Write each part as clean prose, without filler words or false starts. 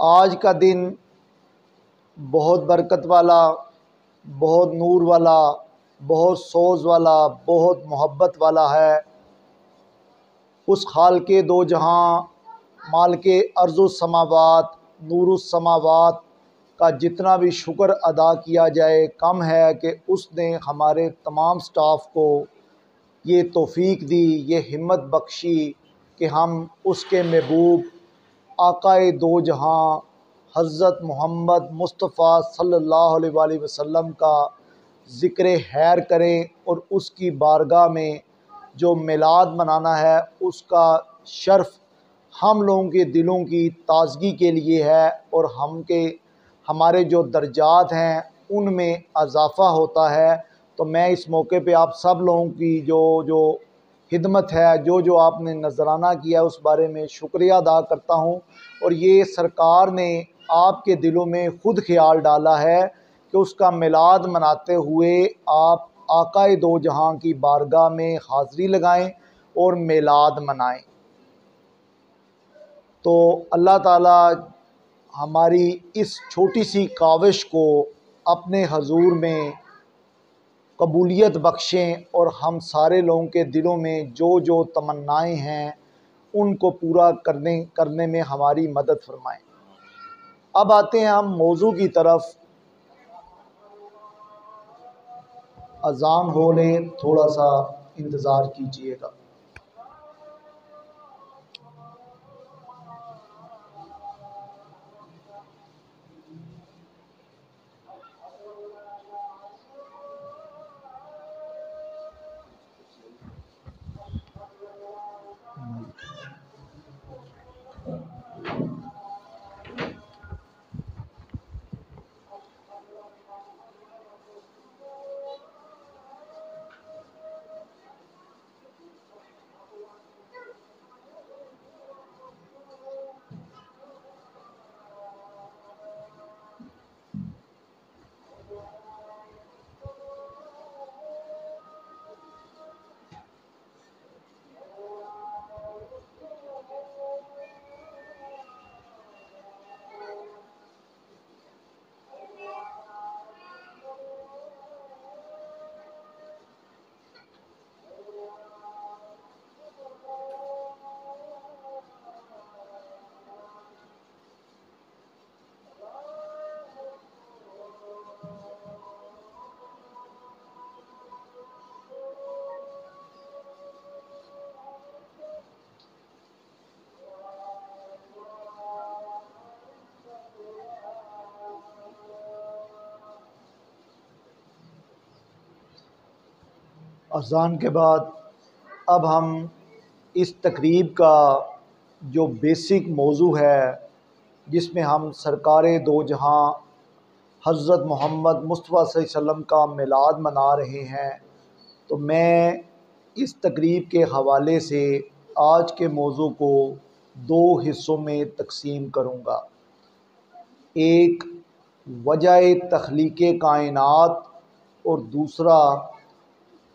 आज का दिन बहुत बरकत वाला, बहुत नूर वाला, बहुत सोज़ वाला, बहुत मोहब्बत वाला है। उस खाल के दो जहां, माल के अर्ज़ो समावात, नूरुस समावात का जितना भी शुक्र अदा किया जाए कम है कि उसने हमारे तमाम स्टाफ को ये तौफ़ीक दी, ये हिम्मत बख्शी कि हम उसके महबूब आकाए दो जहां हज़रत मोहम्मद मुस्तफ़ा सल्लल्लाहु अलैहि वसल्लम का ज़िक्र खैर करें और उसकी बारगाह में जो मिलाद मनाना है उसका शर्फ़ हम लोगों के दिलों की ताज़गी के लिए है और हमारे जो दर्जात हैं उनमें इजाफ़ा होता है। तो मैं इस मौके पे आप सब लोगों की जो खिदमत है, जो आपने नजराना किया उस बारे में शुक्रिया अदा करता हूँ। और ये सरकार ने आपके दिलों में ख़ुद ख्याल डाला है कि उसका मिलाद मनाते हुए आप आकाए दो जहां की बारगाह में हाज़री लगाएं और मिलाद मनाएं। तो अल्लाह ताला हमारी इस छोटी सी काविश को अपने हजूर में कबूलियत बख्शें और हम सारे लोगों के दिलों में जो जो तमन्नाएं हैं उनको पूरा करने में हमारी मदद फरमाएं। अब आते हैं हम मौजू की तरफ। अज़ान हो ले, थोड़ा सा इंतज़ार कीजिएगा। अज़ान के बाद अब हम इस तकरीब का जो बेसिक मौजू है जिसमें हम सरकार दो जहां हज़रत मोहम्मद मुस्तफ़ा सल्लल्लाहु अलैहि वसल्लम का मिलाद मना रहे हैं, तो मैं इस तकरीब के हवाले से आज के मौजू को दो हिस्सों में तकसीम करूँगा। एक वजह तख्लीक़ कायनात और दूसरा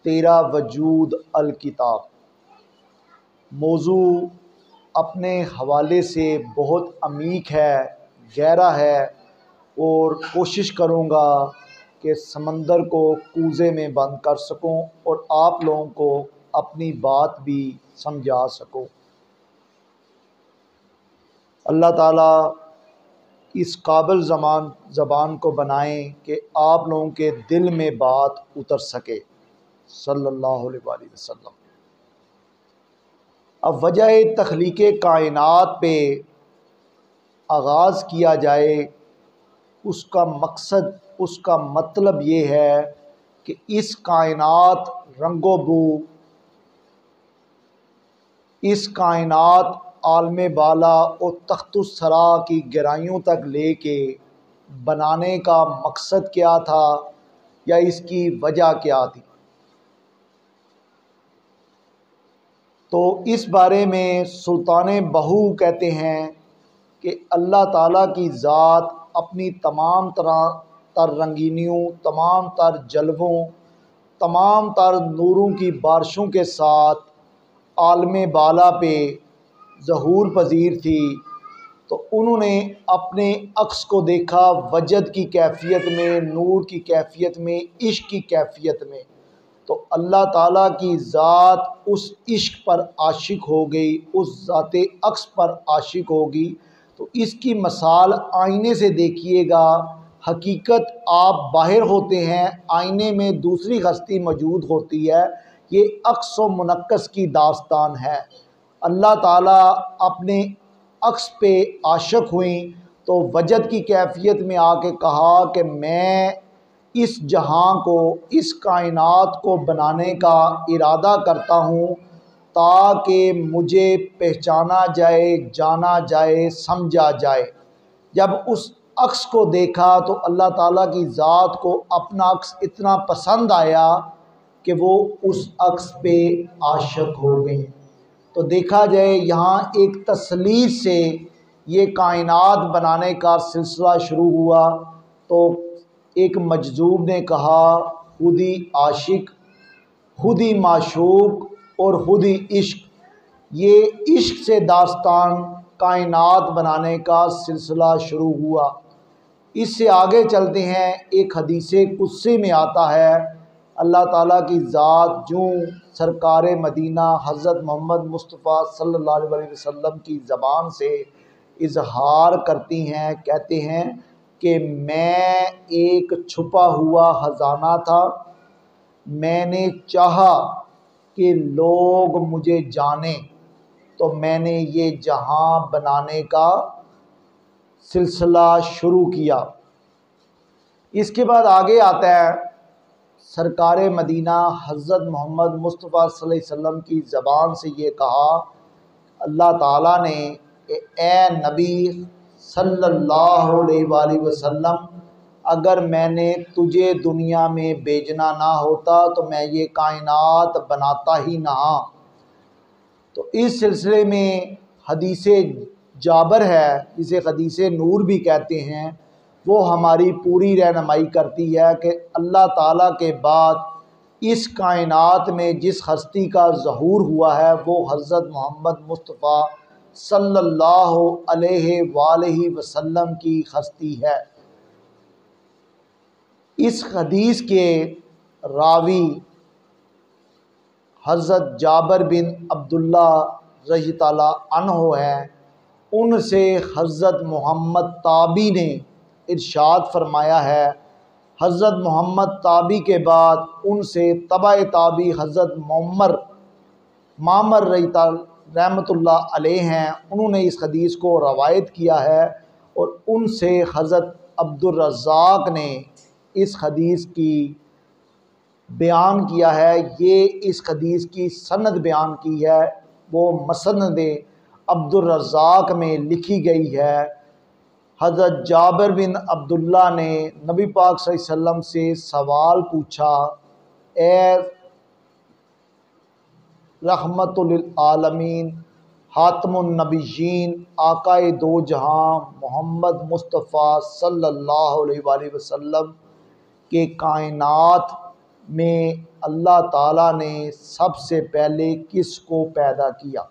तेरा वजूद अल किताब। मौजू अपने हवाले से बहुत अमीक है, गहरा है और कोशिश करूँगा कि समंदर को कूज़े में बंद कर सकूँ और आप लोगों को अपनी बात भी समझा सकूँ। अल्लाह ताला इस काबिल ज़बान को बनाएं कि आप लोगों के दिल में बात उतर सके सल्लल्लाहु अलैहि वसल्लम। अब वजह तख्लीक़ कायनात पे आगाज़ किया जाए, उसका मकसद, उसका मतलब ये है कि इस कायनात रंगो बू, इस कायनात आलमे बाला और तख्तुस्सरा की गहराइयों तक लेके बनाने का मकसद क्या था या इसकी वजह क्या थी। तो इस बारे में सुल्तान बहू कहते हैं कि अल्लाह ताला की ज़ात अपनी तमाम तर रंगीनियों, तमाम तर जलवों, तमाम तर नूरों की बारिशों के साथ आलमे बाला पे ज़हूर पजीर थी तो उन्होंने अपने अक्स को देखा वजद की कैफियत में, नूर की कैफियत में, इश्क की कैफियत में। तो अल्लाह ताला की ज़ात उस इश्क पर आशिक हो गई, उस ज़ाते अक्स पर आशिक होगी। तो इसकी मिसाल आईने से देखिएगा। हकीकत आप बाहर होते हैं, आईने में दूसरी हस्ती मौजूद होती है। ये अक्स व मुनक्कस की दास्तान है। अल्लाह ताला अपने अक्स पे आशिक हुई तो वजद की कैफियत में आके कहा कि मैं इस जहां को, इस कायनात को बनाने का इरादा करता हूँ ताकि मुझे पहचाना जाए, जाना जाए, समझा जाए। जब उस अक्स को देखा तो अल्लाह ताला की ज़ात को अपना अक्स इतना पसंद आया कि वो उस अक्स पे आशिक हो गए। तो देखा जाए यहाँ एक तसलील से ये कायनात बनाने का सिलसिला शुरू हुआ। तो एक मजजूब ने कहा खुद ही आशिक, खुद ही माशूक और खुद ही इश्क। ये इश्क से दास्तान कायनात बनाने का सिलसिला शुरू हुआ। इससे आगे चलते हैं। एक हदीस कुदसी में आता है अल्लाह ताला की ज़ात जो सरकार मदीना हज़रत मोहम्मद मुस्तफ़ा सल्लल्लाहु अलैहि वसल्लम की ज़बान से इजहार करती हैं, कहते हैं कि मैं एक छुपा हुआ ख़जाना था। मैंने चाहा कि लोग मुझे जाने तो मैंने ये जहां बनाने का सिलसिला शुरू किया। इसके बाद आगे आता है सरकार मदीना हज़रत मोहम्मद मुस्तफ़ा सल्लल्लाहु अलैहि वसल्लम की ज़बान से ये कहा अल्लाह ताला ने, ए नबी सल्लल्लाहु अलैहि वसल्लम, अगर मैंने तुझे दुनिया में भेजना ना होता तो मैं ये कायनात बनाता ही ना। तो इस सिलसिले में हदीस जाबर है, जिसे हदीस नूर भी कहते हैं, वो हमारी पूरी रहनुमाई करती है कि अल्लाह ताला के बाद इस कायनात में जिस हस्ती का ज़हूर हुआ है वो हज़रत मोहम्मद मुस्तफ़ा सल्लल्लाहु अलैहि वसल्लम की हस्ती है। इस हदीस के रावी हज़रत जाबर बिन अब्दुल्ला रज़ी ताला अन्हो हैं। उनसे हज़रत मोहम्मद ताबी ने इरशाद फरमाया है। हज़रत मोहम्मद ताबी के बाद उनसे तबाए ताबी हज़रत मामर रहमतुल्लाह अलैह हैं। उन्होंने इस हदीस को रवायत किया है और उनसे हज़रत अब्दुर रज़्ज़ाक़ ने इस हदीस की बयान किया है। ये इस हदीस की सनद बयान की है, वो मसनद अब्दुर रज़्ज़ाक़ में लिखी गई है। हज़रत जाबिर बिन अब्दुल्ला ने नबी पाक सल्लल्लाहु अलैहि वसल्लम से सवाल पूछा, ए रहमतुल लिल आलमीन, हातमुन नबिय्यीन, आकाए दो जहां मोहम्मद मुस्तफ़ा सल्लल्लाहु अलैहि वसल्लम के कायनात में अल्लाह ताला ने सबसे पहले किसको पैदा किया,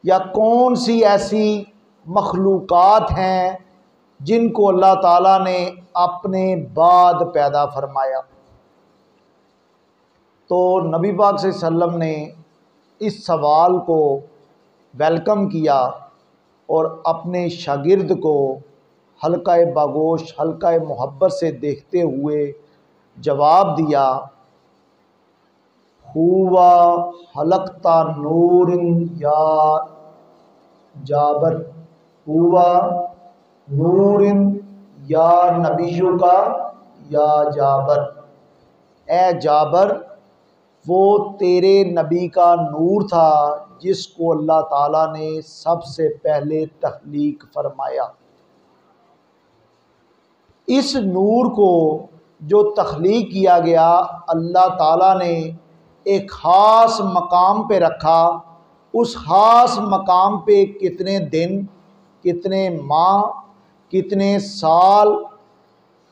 या कौन सी ऐसी मखलूक़ात हैं जिनको अल्लाह ताला ने अपने बाद पैदा फरमाया। तो नबी पाक सल्लल्लाहु अलैहि वसल्लम ने इस सवाल को वेलकम किया और अपने शागिर्द को हल्का बागोश, हल्का मोहब्बत से देखते हुए जवाब दिया, हुवा हलकता नूरिन या जाबर, हुवा नूरिन या नबिय्यु का या जाबर। ए जाबर, वो तेरे नबी का नूर था जिसको अल्लाह ताला ने सबसे पहले तख्लीक फरमाया। इस नूर को जो तख्लीक किया गया, अल्लाह ताला ने एक ख़ास मकाम पे रखा। उस ख़ास मकाम पे कितने दिन, कितने माह, कितने साल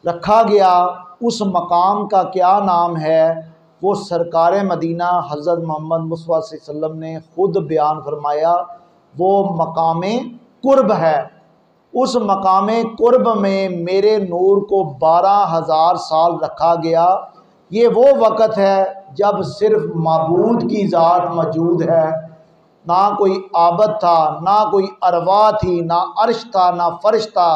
रखा गया, उस मकाम का क्या नाम है, वो सरकार मदीना हज़रत मोहम्मद मुस्तफ़ा सल्लल्लाहु अलैहि वसल्लम ने ख़ुद बयान फरमाया। वो मकाम कुर्ब है, उस मकाम कुर्ब में मेरे नूर को 12,000 साल रखा गया। ये वो वक़्त है जब सिर्फ माबूद की ज़ात मौजूद है, ना कोई आबद था, ना कोई अरवा थी, ना अर्श था, ना फ़र्श था,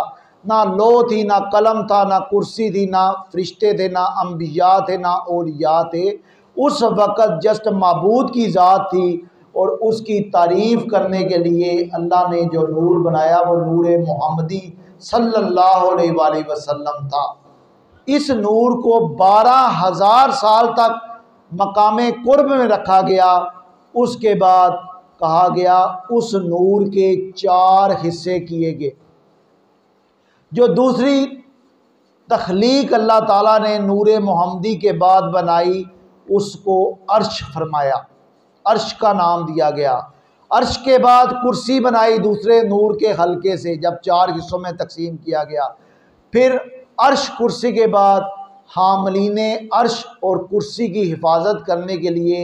ना लो थी, ना कलम था, ना कुर्सी थी, ना फरिश्ते थे, ना अम्बिया थे, ना औलिया थे। उस वक़्त जस्ट माबूद की ज़ात थी और उसकी तारीफ़ करने के लिए अल्लाह ने जो नूर बनाया वो नूर मोहम्मदी सल्लल्लाहु अलैहि वसल्लम था। इस नूर को 12,000 साल तक मकाम कुर्ब में रखा गया। उसके बाद कहा गया उस नूर के 4 हिस्से किए गए। जो दूसरी तख्लीक अल्लाह ताला ने नूर मोहम्मदी के बाद बनाई उसको अर्श फरमाया, अर्श का नाम दिया गया। अर्श के बाद कुर्सी बनाई दूसरे नूर के हल्के से, जब 4 हिस्सों में तकसीम किया गया। फिर अर्श कुर्सी के बाद हामलीने अर्श और कुर्सी की हिफाजत करने के लिए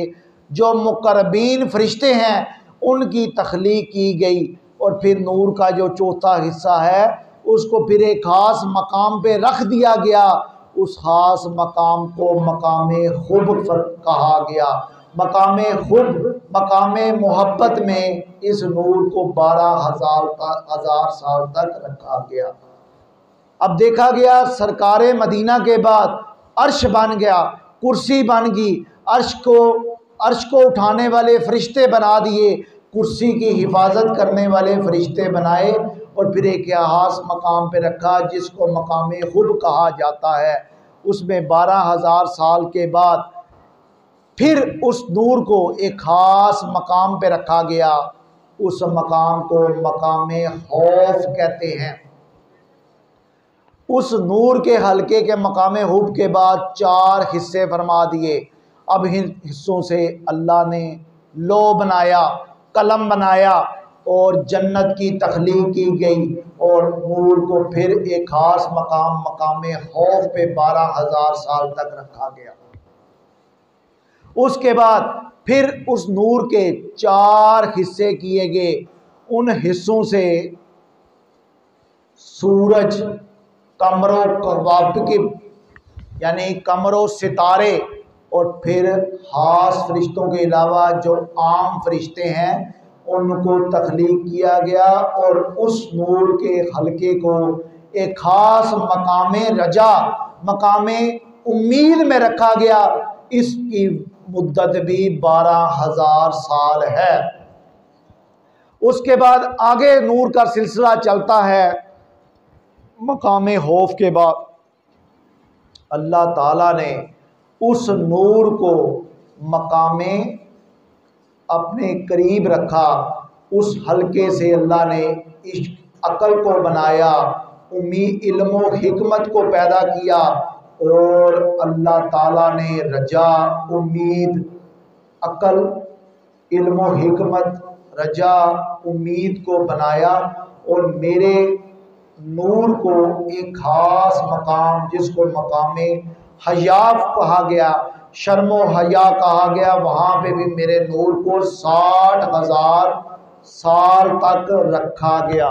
जो मुकर्रबीन फरिश्ते हैं उनकी तख्लीक की गई। और फिर नूर का जो चौथा हिस्सा है उसको फिर एक ख़ास मकाम पे रख दिया गया। उस ख़ास मकाम को मकाम खुब कहा गया। मकाम खुब, मकाम मोहब्बत में इस नूर को 12,000 साल तक रखा गया। अब देखा गया सरकार मदीना के बाद अर्श बन गया, कुर्सी बन गई, अर्श को उठाने वाले फरिश्ते बना दिए, कुर्सी की हिफाजत करने वाले फरिश्ते बनाए और फिर एक खास मकाम पे रखा जिसको मकाम खुब कहा जाता है। उसमें 12,000 साल के बाद फिर उस नूर को एक ख़ास मकाम पे रखा गया। उस मकाम को मकाम खौफ कहते हैं। उस नूर के हल्के के मकाम हुब के बाद 4 हिस्से फरमा दिए। अब इन हिस्सों से अल्लाह ने लो बनाया, कलम बनाया और जन्नत की तख्लीक की गई और नूर को फिर एक ख़ास मकाम खौफ पे 12,000 साल तक रखा गया। उसके बाद फिर उस नूर के 4 हिस्से किए गए। उन हिस्सों से सूरज, कमरों कवाकिब यानी कमरों सितारे और फिर खास फरिश्तों के अलावा जो आम फरिश्ते हैं उनको तख्लीक किया गया और उस नूर के हल्के को एक ख़ास मकाम रजा, मकाम उम्मीद में रखा गया। इसकी मुद्दत भी 12,000 साल है। उसके बाद आगे नूर का सिलसिला चलता है। मकाम खौफ के बाद अल्लाह ताला ने उस नूर को मकाम अपने करीब रखा। उस हल्के से अल्लाह ने इश्क अक़ल को बनाया, उम्मीद इल्म व हिकमत को पैदा किया और अल्लाह ताला ने रजा, उम्मीद, अक़ल, इल्म व हिकमत, रजा, उम्मीद को बनाया और मेरे नूर को एक ख़ास मकाम जिसको मकाम हयाफ कहा गया, शर्म व हया कहा गया, वहाँ पे भी मेरे नूर को 60,000 साल तक रखा गया।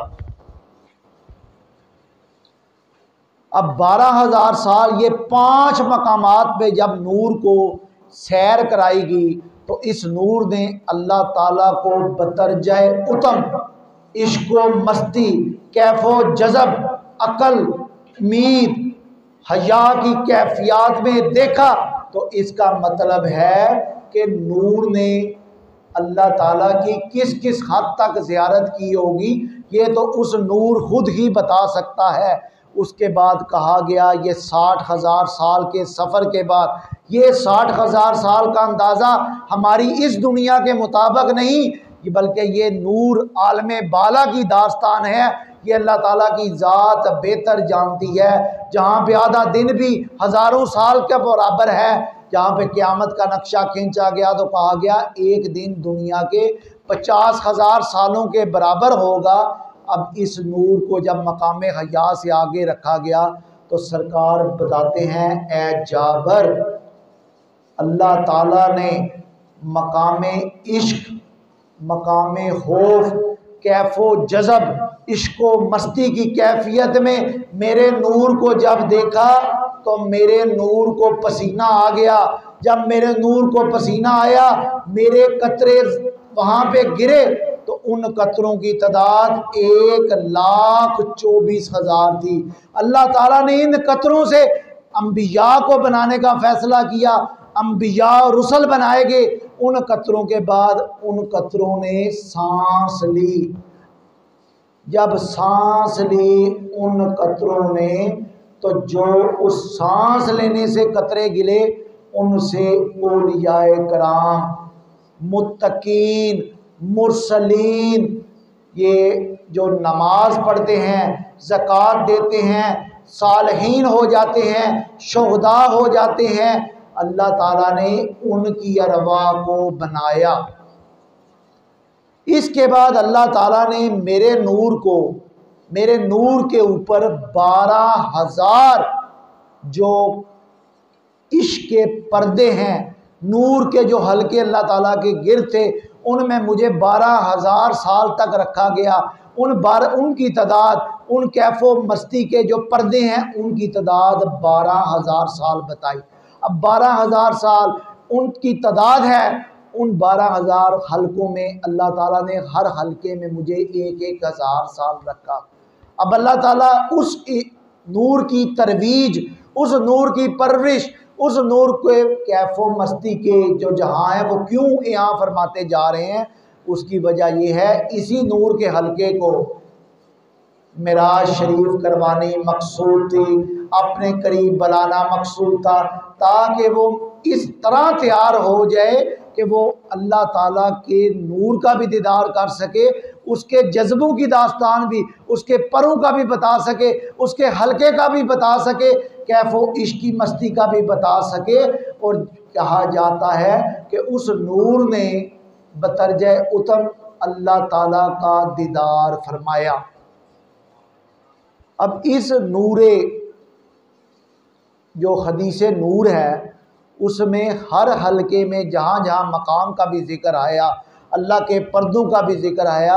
अब 12,000 साल ये 5 मकामात पे जब नूर को सैर कराएगी तो इस नूर ने अल्लाह ताला को बतरजाए उतम इश्क व मस्ती, कैफो जज़ब, अकल, उम्मीद, हया की कैफियत में देखा। तो इसका मतलब है कि नूर ने अल्लाह ताला की किस किस हद तक ज़ियारत की होगी ये तो उस नूर खुद ही बता सकता है। उसके बाद कहा गया ये 60,000 साल के सफ़र के बाद, ये 60,000 साल का अंदाज़ा हमारी इस दुनिया के मुताबिक नहीं बल्कि ये नूर आलमे बाला की दास्तान है। ये अल्लाह ताला की ज़ात बेहतर जानती है। जहाँ पे आधा दिन भी हज़ारों साल के बराबर है, जहाँ पे क़यामत का नक्शा खींचा गया तो कहा गया एक दिन दुनिया के 50,000 सालों के बराबर होगा। अब इस नूर को जब मकाम हया से आगे रखा गया तो सरकार बताते हैं ए जाबर, अल्लाह ताला ने मकाम इश्क, मकाम खौफ, कैफो जज़ब इश्को मस्ती की कैफियत में मेरे नूर को जब देखा तो मेरे नूर को पसीना आ गया। जब मेरे नूर को पसीना आया, मेरे कतरे वहां पे गिरे तो उन कतरों की तादाद 1,24,000 थी। अल्लाह ताला ने इन कतरों से अंबिया को बनाने का फैसला किया। अंबिया और रुसल बनाए गए। उन कतरों के बाद उन कतरों ने सांस ली। जब सांस ली उन कतरों ने, तो जो उस सांस लेने से कतरे गिले, उनसे औलियाए कराम, मुत्तकीन, मुरसलीन, ये जो नमाज पढ़ते हैं, ज़कात देते हैं, सालहीन हो जाते हैं, शुहदा हो जाते हैं, अल्लाह ताला ने उनकी अरवा को बनाया। इसके बाद अल्लाह ताला ने मेरे नूर को, मेरे नूर के ऊपर 12,000 जो इश्क के पर्दे हैं, नूर के जो हल्के अल्लाह ताला के गिर्द थे, उनमें मुझे 12,000 साल तक रखा गया। उनकी तादाद, उन कैफो मस्ती के जो पर्दे हैं, उनकी तादाद 12,000 साल बताई। अब 12,000 साल उनकी तादाद है। उन 12,000 हल्कों में अल्लाह ताला ने हर हल्के में मुझे 1,000 साल रखा। अब अल्लाह ताला उस नूर की तरवीज, उस नूर की परवरिश, उस नूर के कैफो मस्ती के जो जहाँ है वो क्यों यहाँ फरमाते जा रहे हैं, उसकी वजह यह है, इसी नूर के हल्के को मिराज शरीफ करवानी मकसूद थी, अपने करीब बुलाना मकसूद था, ताकि वो इस तरह तैयार हो जाए कि वो अल्लाह ताला के नूर का भी दीदार कर सके, उसके जज्बों की दास्तान भी, उसके परों का भी बता सके, उसके हल्के का भी बता सके, कैफो इश्क की मस्ती का भी बता सके। और कहा जाता है कि उस नूर ने बतरजे उतम अल्लाह ताला का दीदार फरमाया। अब इस नूरे जो हदीस नूर है, उसमें हर हलके में जहाँ जहाँ मकाम का भी जिक्र आया, अल्लाह के पर्दों का भी जिक्र आया,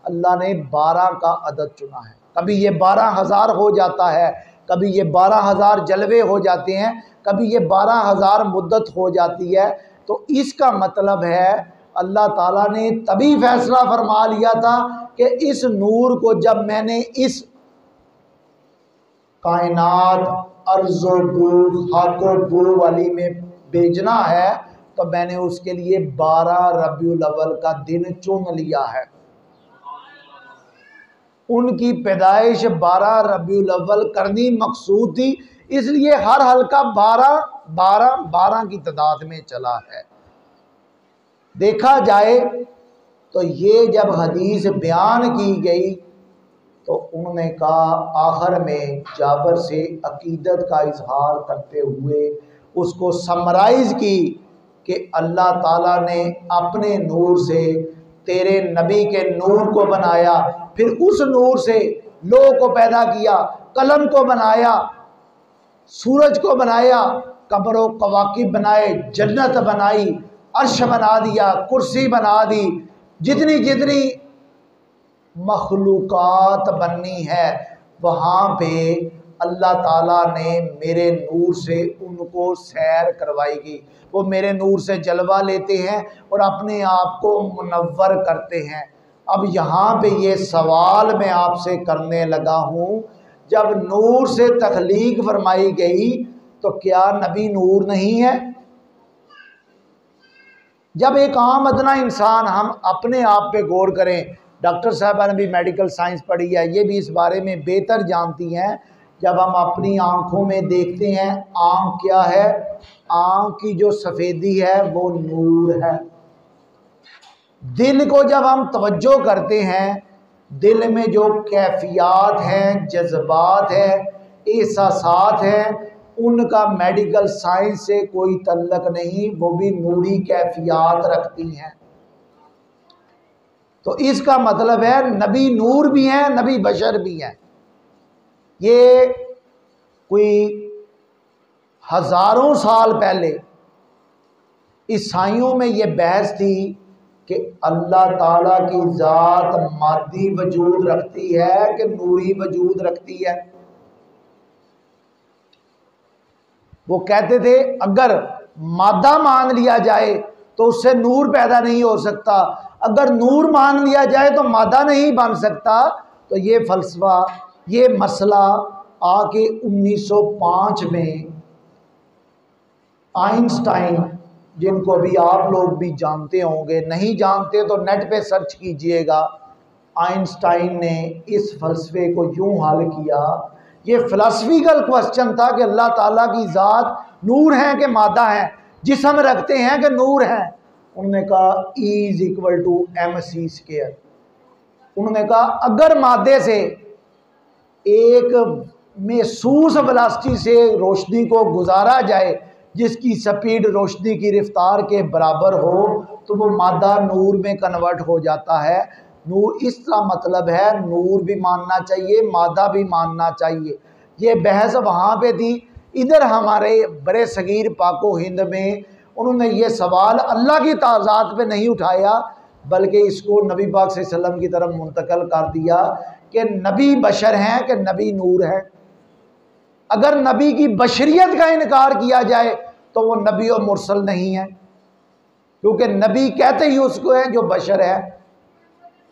अल्लाह ने 12 का अदद चुना है। कभी ये 12,000 हो जाता है, कभी ये 12,000 जलवे हो जाते हैं, कभी ये 12,000 मुद्दत हो जाती है। तो इसका मतलब है अल्लाह ताला ने तभी फैसला फरमा लिया था कि इस नूर को जब मैंने इस कायनात अर्ज़ो बू हाको बू वाली में भेजना है, तो मैंने उसके लिए 12 रबीउल अव्वल का दिन चुन लिया है। उनकी पैदाइश 12 रबीउल अव्वल करनी मकसूद थी, इसलिए हर हल्का 12 की तादाद में चला है। देखा जाए तो ये जब हदीस बयान की गई तो उन्होंने कहा, आखिर में जाबर से अकीदत का इजहार करते हुए उसको समराइज़ की कि अल्लाह ताला ने अपने नूर से तेरे नबी के नूर को बनाया, फिर उस नूर से लोह को पैदा किया, कलम को बनाया, सूरज को बनाया, कमरों कवाकिब बनाए, जन्नत बनाई, अर्श बना दिया, कुर्सी बना दी, जितनी जितनी मखलूकात बननी है वहाँ पे अल्लाह ताला ने मेरे नूर से उनको सैर करवाएगी। वो मेरे नूर से जलवा लेते हैं और अपने आप को मुनव्वर करते हैं। अब यहाँ पे ये सवाल मैं आपसे करने लगा हूँ, जब नूर से तख्लीक फरमाई गई तो क्या नबी नूर नहीं है? जब एक आम अदना इंसान, हम अपने आप पे गौर करें, डॉक्टर साहबा ने भी मेडिकल साइंस पढ़ी है, ये भी इस बारे में बेहतर जानती हैं। जब हम अपनी आँखों में देखते हैं, आँख क्या है? आँख की जो सफ़ेदी है वो नूर है। दिल को जब हम तवज्जो करते हैं, दिल में जो कैफियत हैं, जज्बात हैं, एहसासात हैं, उनका मेडिकल साइंस से कोई तल्लक नहीं, वो भी नूरी कैफियत रखती हैं। तो इसका मतलब है नबी नूर भी हैं, नबी बशर भी हैं। ये कोई हज़ारों साल पहले ईसाइयों में ये बहस थी कि अल्लाह ताला की ज़ात मादी वजूद रखती है कि नूरी वजूद रखती है। वो कहते थे अगर मादा मान लिया जाए तो उससे नूर पैदा नहीं हो सकता, अगर नूर मान लिया जाए तो मादा नहीं बन सकता। तो ये फलसफा, ये मसला आके 1905 में आइंस्टाइन, जिनको अभी आप लोग भी जानते होंगे, नहीं जानते तो नेट पे सर्च कीजिएगा, आइंस्टाइन ने इस फलसफे को यूं हल किया। ये फिलॉसफिकल क्वेश्चन था कि अल्लाह ताला की ज़ात नूर है कि मादा है, जिस्म रखते हैं कि नूर है। उन्होंने कहा E=mc²। उन्होंने कहा अगर मादे से एक महसूस वेलोसिटी से रोशनी को गुजारा जाए जिसकी स्पीड रोशनी की रफ्तार के बराबर हो तो वो मादा नूर में कन्वर्ट हो जाता है। नूर, इसका मतलब है नूर भी मानना चाहिए, मादा भी मानना चाहिए। ये बहस वहाँ पे थी। इधर हमारे बड़े सगीर पाको हिंद में उन्होंने ये सवाल अल्लाह की ताज़ात पे नहीं उठाया, बल्कि इसको नबी पाक सल्लल्लाहु अलैहि वसल्लम की तरफ मुंतकल कर दिया कि नबी बशर हैं कि नबी नूर है। अगर नबी की बशरियत का इनकार किया जाए तो वो नबी और मुरसल नहीं है, क्योंकि नबी कहते ही उसको है जो बशर है।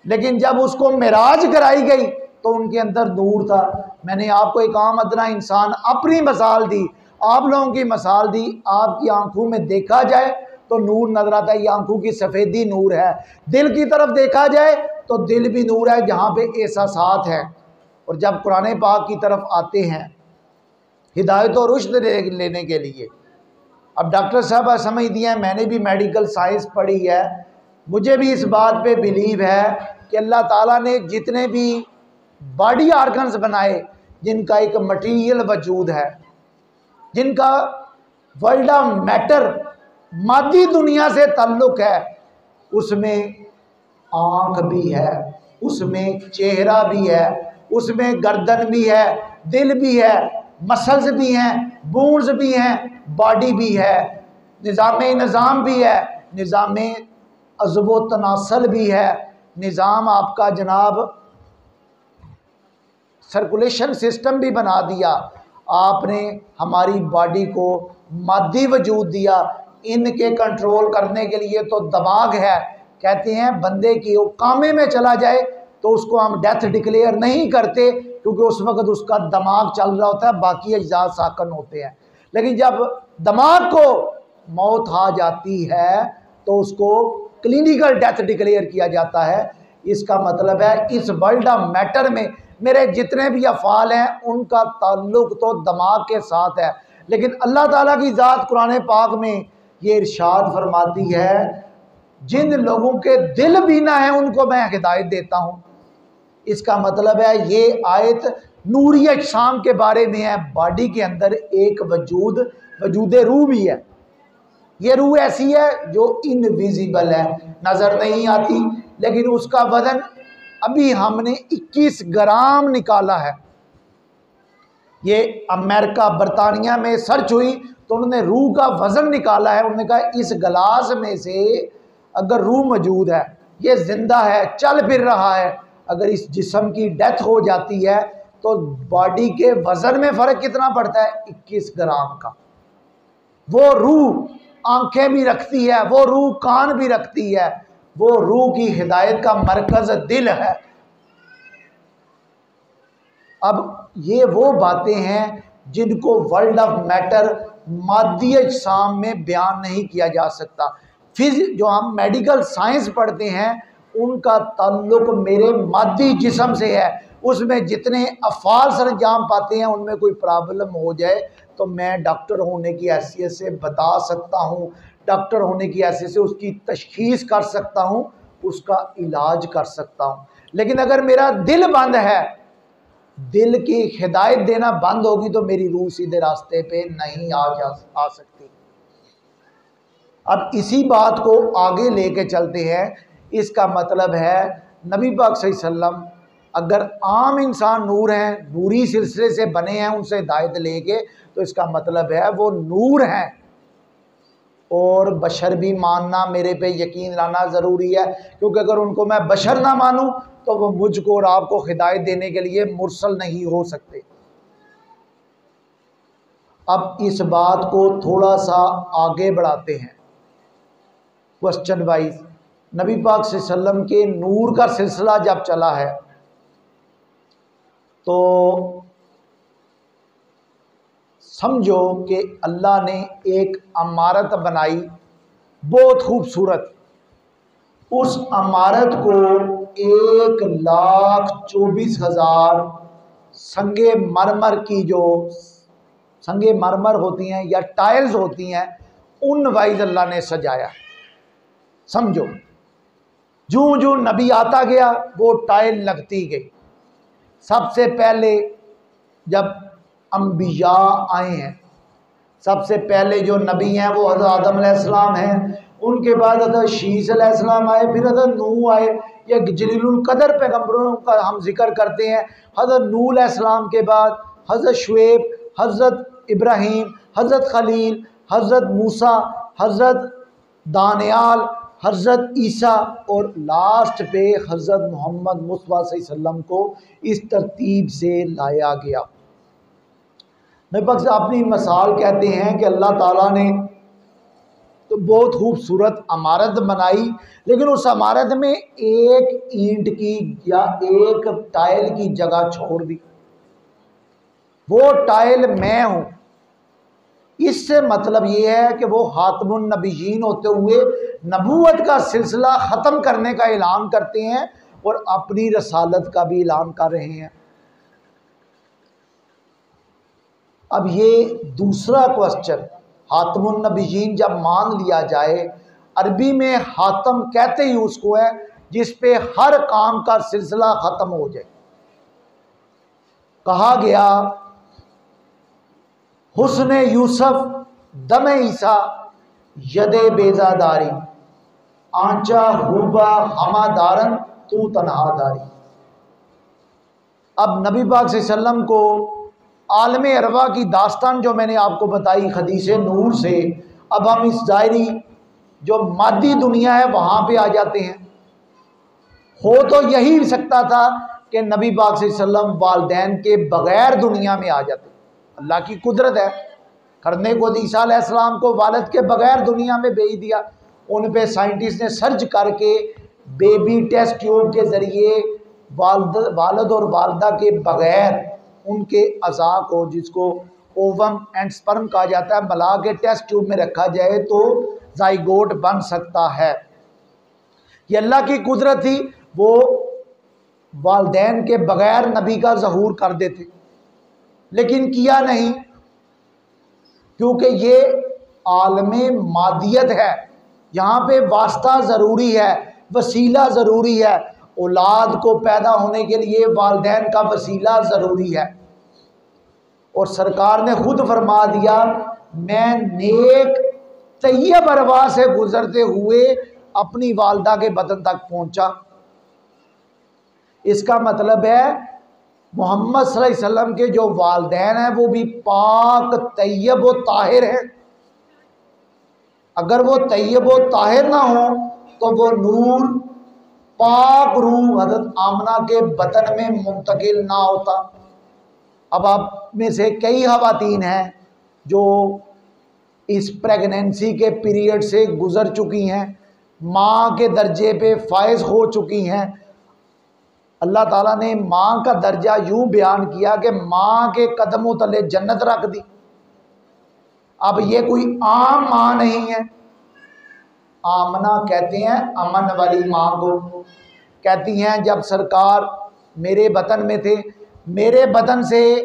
लेकिन जब उसको मिराज कराई गई तो उनके अंदर नूर था। मैंने आपको एक आम अदना इंसान अपनी मिसाल दी, आप लोगों की मिसाल दी। आपकी आंखों में देखा जाए तो नूर नजर आता है, ये आंखों की सफ़ेदी नूर है। दिल की तरफ देखा जाए तो दिल भी नूर है, जहाँ पे एहसासात है। और जब कुरान पाक की तरफ आते हैं हिदायत और रुश्द लेने के लिए, अब डॉक्टर साहब समझ दिए, मैंने भी मेडिकल साइंस पढ़ी है, मुझे भी इस बात पे बिलीव है कि अल्लाह ताला ने जितने भी बॉडी आर्गन्स बनाए जिनका एक मटीरियल वजूद है, जिनका वर्ल्ड ऑफ मैटर मादी दुनिया से ताल्लुक़ है, उसमें आँख भी है, उसमें चेहरा भी है, उसमें गर्दन भी है, दिल भी है, मसल्स भी हैं, बोन्स भी हैं, बॉडी भी है, निज़ाम भी है, निज़ाम अज़्व तनासल भी है, निज़ाम आपका जनाब सर्कुलेशन सिस्टम भी बना दिया। आपने हमारी बॉडी को मादी वजूद दिया। इनके कंट्रोल करने के लिए तो दिमाग है। कहते हैं बंदे की वो कामे में चला जाए तो उसको हम डेथ डिक्लेयर नहीं करते, क्योंकि उस वक्त उसका दिमाग चल रहा होता है, बाकी अज्जा साकन होते हैं। लेकिन जब दिमाग को मौत आ जाती है तो उसको क्लिनिकल डेथ डिक्लेयर किया जाता है। इसका मतलब है इस वर्ल्ड ऑफ मैटर में मेरे जितने भी अफ़ाल हैं उनका ताल्लुक तो दिमाग के साथ है। लेकिन अल्लाह ताला की ज़ात कुरान पाक में ये इरशाद फरमाती है, जिन लोगों के दिल बीना है उनको मैं हिदायत देता हूँ। इसका मतलब है ये आयत नूरी अजसाम के बारे में है। बॉडी के अंदर एक वजूद रूह भी है। ये रूह ऐसी है जो इनविजिबल है, नज़र नहीं आती, लेकिन उसका वज़न अभी हमने 21 ग्राम निकाला है। ये अमेरिका बरतानिया में सर्च हुई तो उन्होंने रूह का वज़न निकाला है। उन्होंने कहा इस गिलास में से अगर रूह मौजूद है, ये ज़िंदा है, चल फिर रहा है, अगर इस जिस्म की डेथ हो जाती है तो बॉडी के वज़न में फ़र्क कितना पड़ता है? 21 ग्राम का। वो रूह आंखें भी रखती है, वो रूह कान भी रखती है, वो रूह की हिदायत का मरकज़ दिल है। अब ये वो बातें हैं जिनको वर्ल्ड ऑफ मैटर मादी अजसाम में बयान नहीं किया जा सकता। फिर जो हम मेडिकल साइंस पढ़ते हैं उनका ताल्लुक मेरे मादी जिस्म से है। उसमें जितने अफ़ाल सरंजाम पाते हैं उनमें कोई प्रॉब्लम हो जाए तो मैं डॉक्टर होने की हैसियत से बता सकता हूँ, डॉक्टर होने की हैसियत से उसकी तशख़ीस कर सकता हूँ, उसका इलाज कर सकता हूँ। लेकिन अगर मेरा दिल बंद है, दिल की हिदायत देना बंद होगी तो मेरी रूह सीधे रास्ते पे नहीं आ सकती। अब इसी बात को आगे लेके चलते हैं। इसका मतलब है नबी पाक सल्लल्लाहु अलैहि वसल्लम अगर आम इंसान नूर हैं, नूरी सिलसिले से बने हैं, उनसे हिदायत लेके, तो इसका मतलब है वो नूर हैं। और बशर भी मानना, मेरे पे यकीन लाना ज़रूरी है, क्योंकि अगर उनको मैं बशर ना मानूं तो वो मुझको और आपको हिदायत देने के लिए मुरसल नहीं हो सकते। अब इस बात को थोड़ा सा आगे बढ़ाते हैं क्वेश्चन वाइज। नबी पाक सल्लल्लाहु अलैहि वसल्लम के नूर का सिलसिला जब चला है तो समझो कि अल्लाह ने एक इमारत बनाई बहुत खूबसूरत। उस इमारत को 1,24,000 संगे मरमर की, जो संगे मरमर होती हैं या टाइल्स होती हैं, उन वाइज अल्लाह ने सजाया। समझो, जूं जूं नबी आता गया वो टाइल लगती गई। सबसे पहले जब अंबिया आए हैं, सबसे पहले जो नबी हैं वो हज़रत आदम अलैहिस्सलाम हैं, उनके बाद हज़रत शीस अलैहिस्सलाम आए, फिर हज़रत नूह आए। ये जलीलुल कदर पैगम्बरों का हम जिक्र करते हैं। हज़रत नूह अलैहिस्सलाम के बाद हज़रत शुएब, हज़रत इब्राहीम, हज़रत खलील, हज़रत मूसा, हज़रत दानियाल, हज़रत ईसा और लास्ट पे हज़रत मोहम्मद मुस्तफ़ा सल्लल्लाहु अलैहि वसल्लम को इस तरतीब से लाया गया। नबी पाक से अपनी मिसाल कहते हैं कि अल्लाह ताला ने तो बहुत खूबसूरत इमारत बनाई, लेकिन उस इमारत में एक ईंट की या एक टाइल की जगह छोड़ दी। वो टाइल मैं हूँ। इससे मतलब ये है कि वो खातमुन नबीयीन होते हुए नबूवत का सिलसिला ख़त्म करने का ऐलान करते हैं और अपनी रसालत का भी ऐलान कर रहे हैं। अब ये दूसरा क्वेश्चन, खातमुन नबीयीन जब मान लिया जाए, अरबी में खातम कहते ही उसको है जिस पे हर काम का सिलसिला ख़त्म हो जाए। कहा गया हुस्ने यूसुफ दम ईसा यदे बेजादारी आंचा हुबा हमादारन तू तनहादारी। अब नबी पाक सल्लल्लाहु अलैहि वसल्लम को आलम अरवा की दास्तान जो मैंने आपको बताई हदीस नूर से, अब हम इस ज़ाहिरी जो मादी दुनिया है वहाँ पे आ जाते हैं। हो तो यही सकता था कि नबी पाक सल्लल्लाहु अलैहि वसल्लम वालदैन के बग़ैर दुनिया में आ जाते। अल्लाह की कुदरत है, करने को ईसा अलैहिस्सलाम को वालिद के बग़ैर दुनिया में भेज दिया। उन पे साइंटिस्ट ने सर्च करके बेबी टेस्ट ट्यूब के ज़रिए वालिद और वालदा के बग़ैर उनके अज़ा को, जिसको ओवम एंड स्पर्म कहा जाता है, मिला के टेस्ट ट्यूब में रखा जाए तो ज़ाइगोट बन सकता है। ये अल्लाह की कुदरत थी। वो वालदैन के बग़ैर नबी का ज़हूर कर देते, लेकिन किया नहीं, क्योंकि ये आलमे मादियत है। यहाँ पे वास्ता ज़रूरी है, वसीला ज़रूरी है। औलाद को पैदा होने के लिए वालदैन का वसीला ज़रूरी है। और सरकार ने खुद फरमा दिया, मैं नेक तैयब अरवा से गुजरते हुए अपनी वालदा के बदन तक पहुँचा। इसका मतलब है मोहम्मद सल्लल्लाहु अलैहि वसल्लम के जो वालदैन हैं वो भी पाक तैयब व ताहिर हैं। अगर वो तैयब व ताहिर ना हो तो वो नूर पाक रूह हज़रत आमना के बदन में मुंतकिल ना होता। अब आप में से कई ख़वातीन हैं जो इस प्रेगनेंसी के पीरियड से गुज़र चुकी हैं, माँ के दर्जे पे फायज हो चुकी हैं। अल्लाह ताला ने माँ का दर्जा यूँ बयान किया कि माँ के कदमों तले जन्नत रख दी। अब ये कोई आम माँ नहीं है। आमना कहते हैं अमन वाली माँ को। कहती हैं जब सरकार मेरे बदन में थे, मेरे बदन से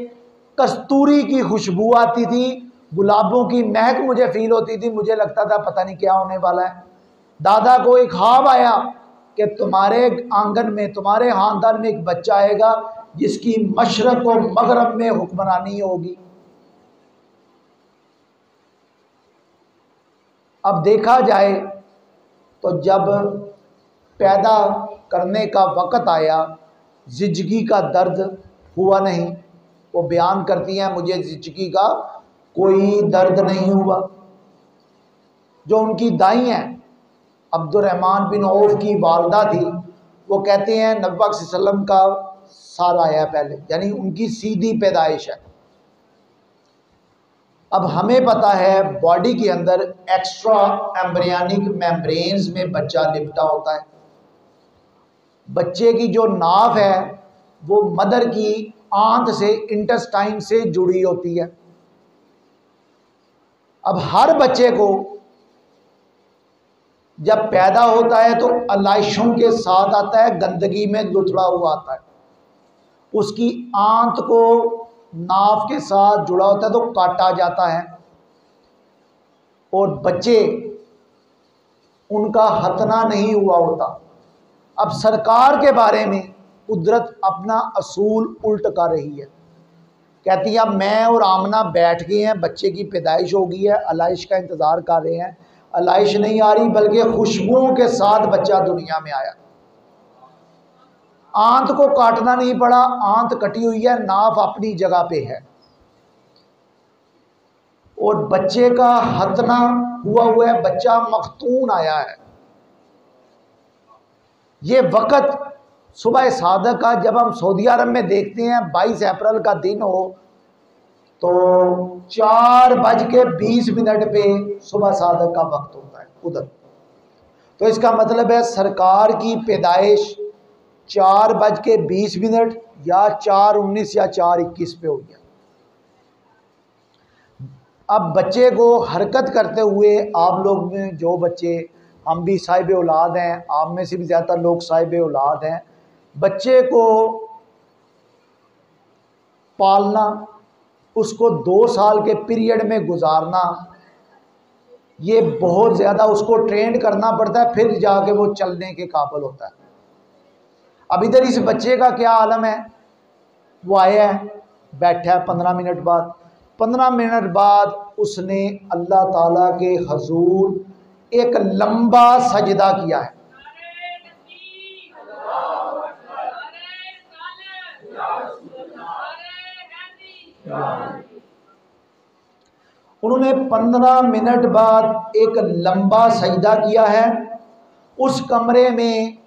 कस्तूरी की खुशबू आती थी, गुलाबों की महक मुझे फील होती थी। मुझे लगता था पता नहीं क्या होने वाला है। दादा को एक ख्वाब आया कि तुम्हारे आंगन में, तुम्हारे खानदान में एक बच्चा आएगा जिसकी मशरक और मगरब में हुक्मरानी होगी। अब देखा जाए तो जब पैदा करने का वक़्त आया, ज़िंदगी का दर्द हुआ नहीं। वो बयान करती हैं मुझे ज़िंदगी का कोई दर्द नहीं हुआ। जो उनकी दाई हैं, अब्दुर्रहमान बिन औफ की वालदा थी, वो कहते हैं नबी पाक सल्लल्लाहु अलैहि वसल्लम का साल आया पहले, यानी उनकी सीधी पैदाइश है। अब हमें पता है बॉडी के अंदर एक्स्ट्रा एम्ब्रियनिक मेम्ब्रेन्स में बच्चा लिपटा होता है। बच्चे की जो नाभ है वो मदर की आंत से, इंटेस्टाइन से जुड़ी होती है। अब हर बच्चे को जब पैदा होता है तो अलाइशों के साथ आता है, गंदगी में लुथड़ा हुआ आता है। उसकी आंत को नाव के साथ जुड़ा होता है तो काटा जाता है, और बच्चे उनका हतना नहीं हुआ होता। अब सरकार के बारे में कुदरत अपना असूल उल्ट कर रही है, कहती है मैं और आमना बैठ गए हैं, बच्चे की पैदाइश हो गई है, अलाइश का इंतज़ार कर रहे हैं। अलाइश नहीं आ रही, बल्कि खुशबुओं के साथ बच्चा दुनिया में आया। आंत को काटना नहीं पड़ा, आंत कटी हुई है, नाफ अपनी जगह पे है, और बच्चे का हतना हुआ है, बच्चा मख्तून आया है। ये वक़्त सुबह सादक का जब हम सऊदी अरब में देखते हैं 22 अप्रैल का दिन हो तो 4:20 पे सुबह सादक का वक्त होता है उधर। तो इसका मतलब है सरकार की पैदाइश 4:20 या 4:19 या 4:21 पे हुई है। अब बच्चे को हरकत करते हुए आप लोग में जो बच्चे, हम भी साहिब औलाद हैं, आप में से भी ज़्यादातर लोग साहिब औलाद हैं, बच्चे को पालना, उसको 2 साल के पीरियड में गुजारना, ये बहुत ज़्यादा उसको ट्रेंड करना पड़ता है, फिर जाके वो चलने के काबिल होता है। अब इधर इस बच्चे का क्या आलम है, वो आया है, बैठा है, 15 मिनट बाद उसने अल्लाह ताला के हजूर एक लंबा सजदा किया है। उन्होंने 15 मिनट बाद एक लंबा सजदा किया है। उस कमरे में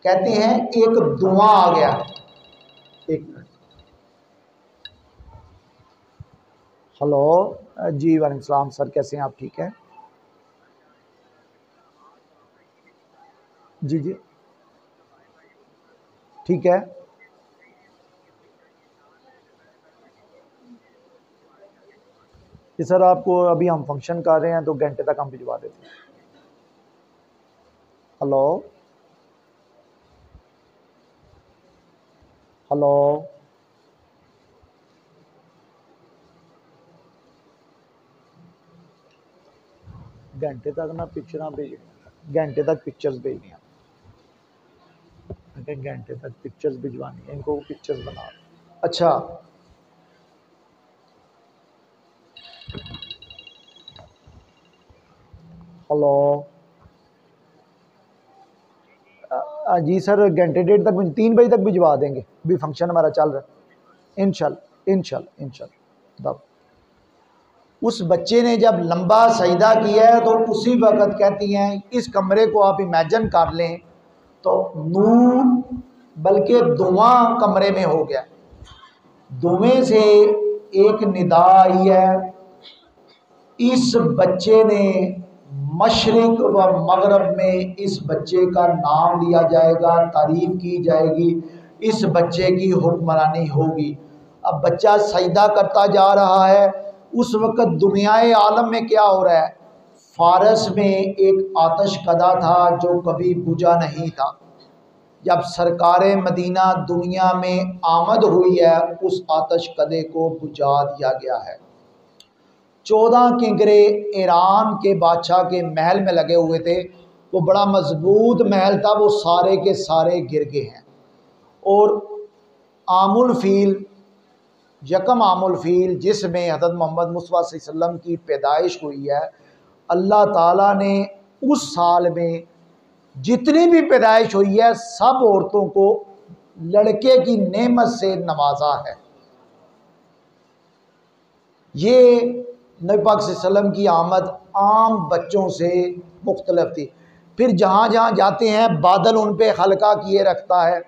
कहते हैं एक धुआं आ गया। एक मिनट, हेलो जी, वालेकुम सलाम सर, कैसे हैं आप? ठीक है जी जी, ठीक है। जी सर, आपको अभी हम फंक्शन कर रहे हैं, 2 घंटे तक हम भिजवा देते हैं। हेलो हेलो, घंटे तक ना पिक्चर भेज, घंटे तक पिक्चर्स भेजनी है, घंटे तक पिक्चर्स भिजवानी है, इनको पिक्चर्स बना। अच्छा, हेलो जी सर, घंटे 1.5 तक, 3 बजे तक भिजवा देंगे, अभी फंक्शन हमारा चल रहा है। इंशाल्लाह। उस बच्चे ने जब लंबा सजदा किया है तो उसी वक्त कहती हैं इस कमरे को आप इमेजिन कर लें तो नूर बल्कि धुआं कमरे में हो गया। धुएं से एक निदा आई है, इस बच्चे ने मशरिक व मगरब में इस बच्चे का नाम लिया जाएगा, तारीफ की जाएगी, इस बच्चे की हुक्मरानी होगी। अब बच्चा सजदा करता जा रहा है, उस वक़्त दुनियाए आलम में क्या हो रहा है? फारस में एक आतश कदा था जो कभी बुझा नहीं था। जब सरकार मदीना दुनिया में आमद हुई है, उस आतश कदे को बुझा दिया गया है। 14 किंगरे ईरान के बादशाह के महल में लगे हुए थे, वो बड़ा मजबूत महल था, वो सारे के सारे गिर गए हैं। और आमुल फील, यकम आमुल फील, जिसमें हज़रत मोहम्मद मुस्तफ़ा सल्लल्लाहु अलैहि वसल्लम की पैदाइश हुई है, अल्लाह ताला ने उस साल में जितनी भी पैदाइश हुई है सब औरतों को लड़के की नेमत से नवाजा है। ये नबी पाक सल्लल्लाहु अलैहि वसल्लम की आमद आम बच्चों से मुख्तलिफ थी। फिर जहाँ जहाँ जाते हैं बादल उन पे हल्का किए रखता है।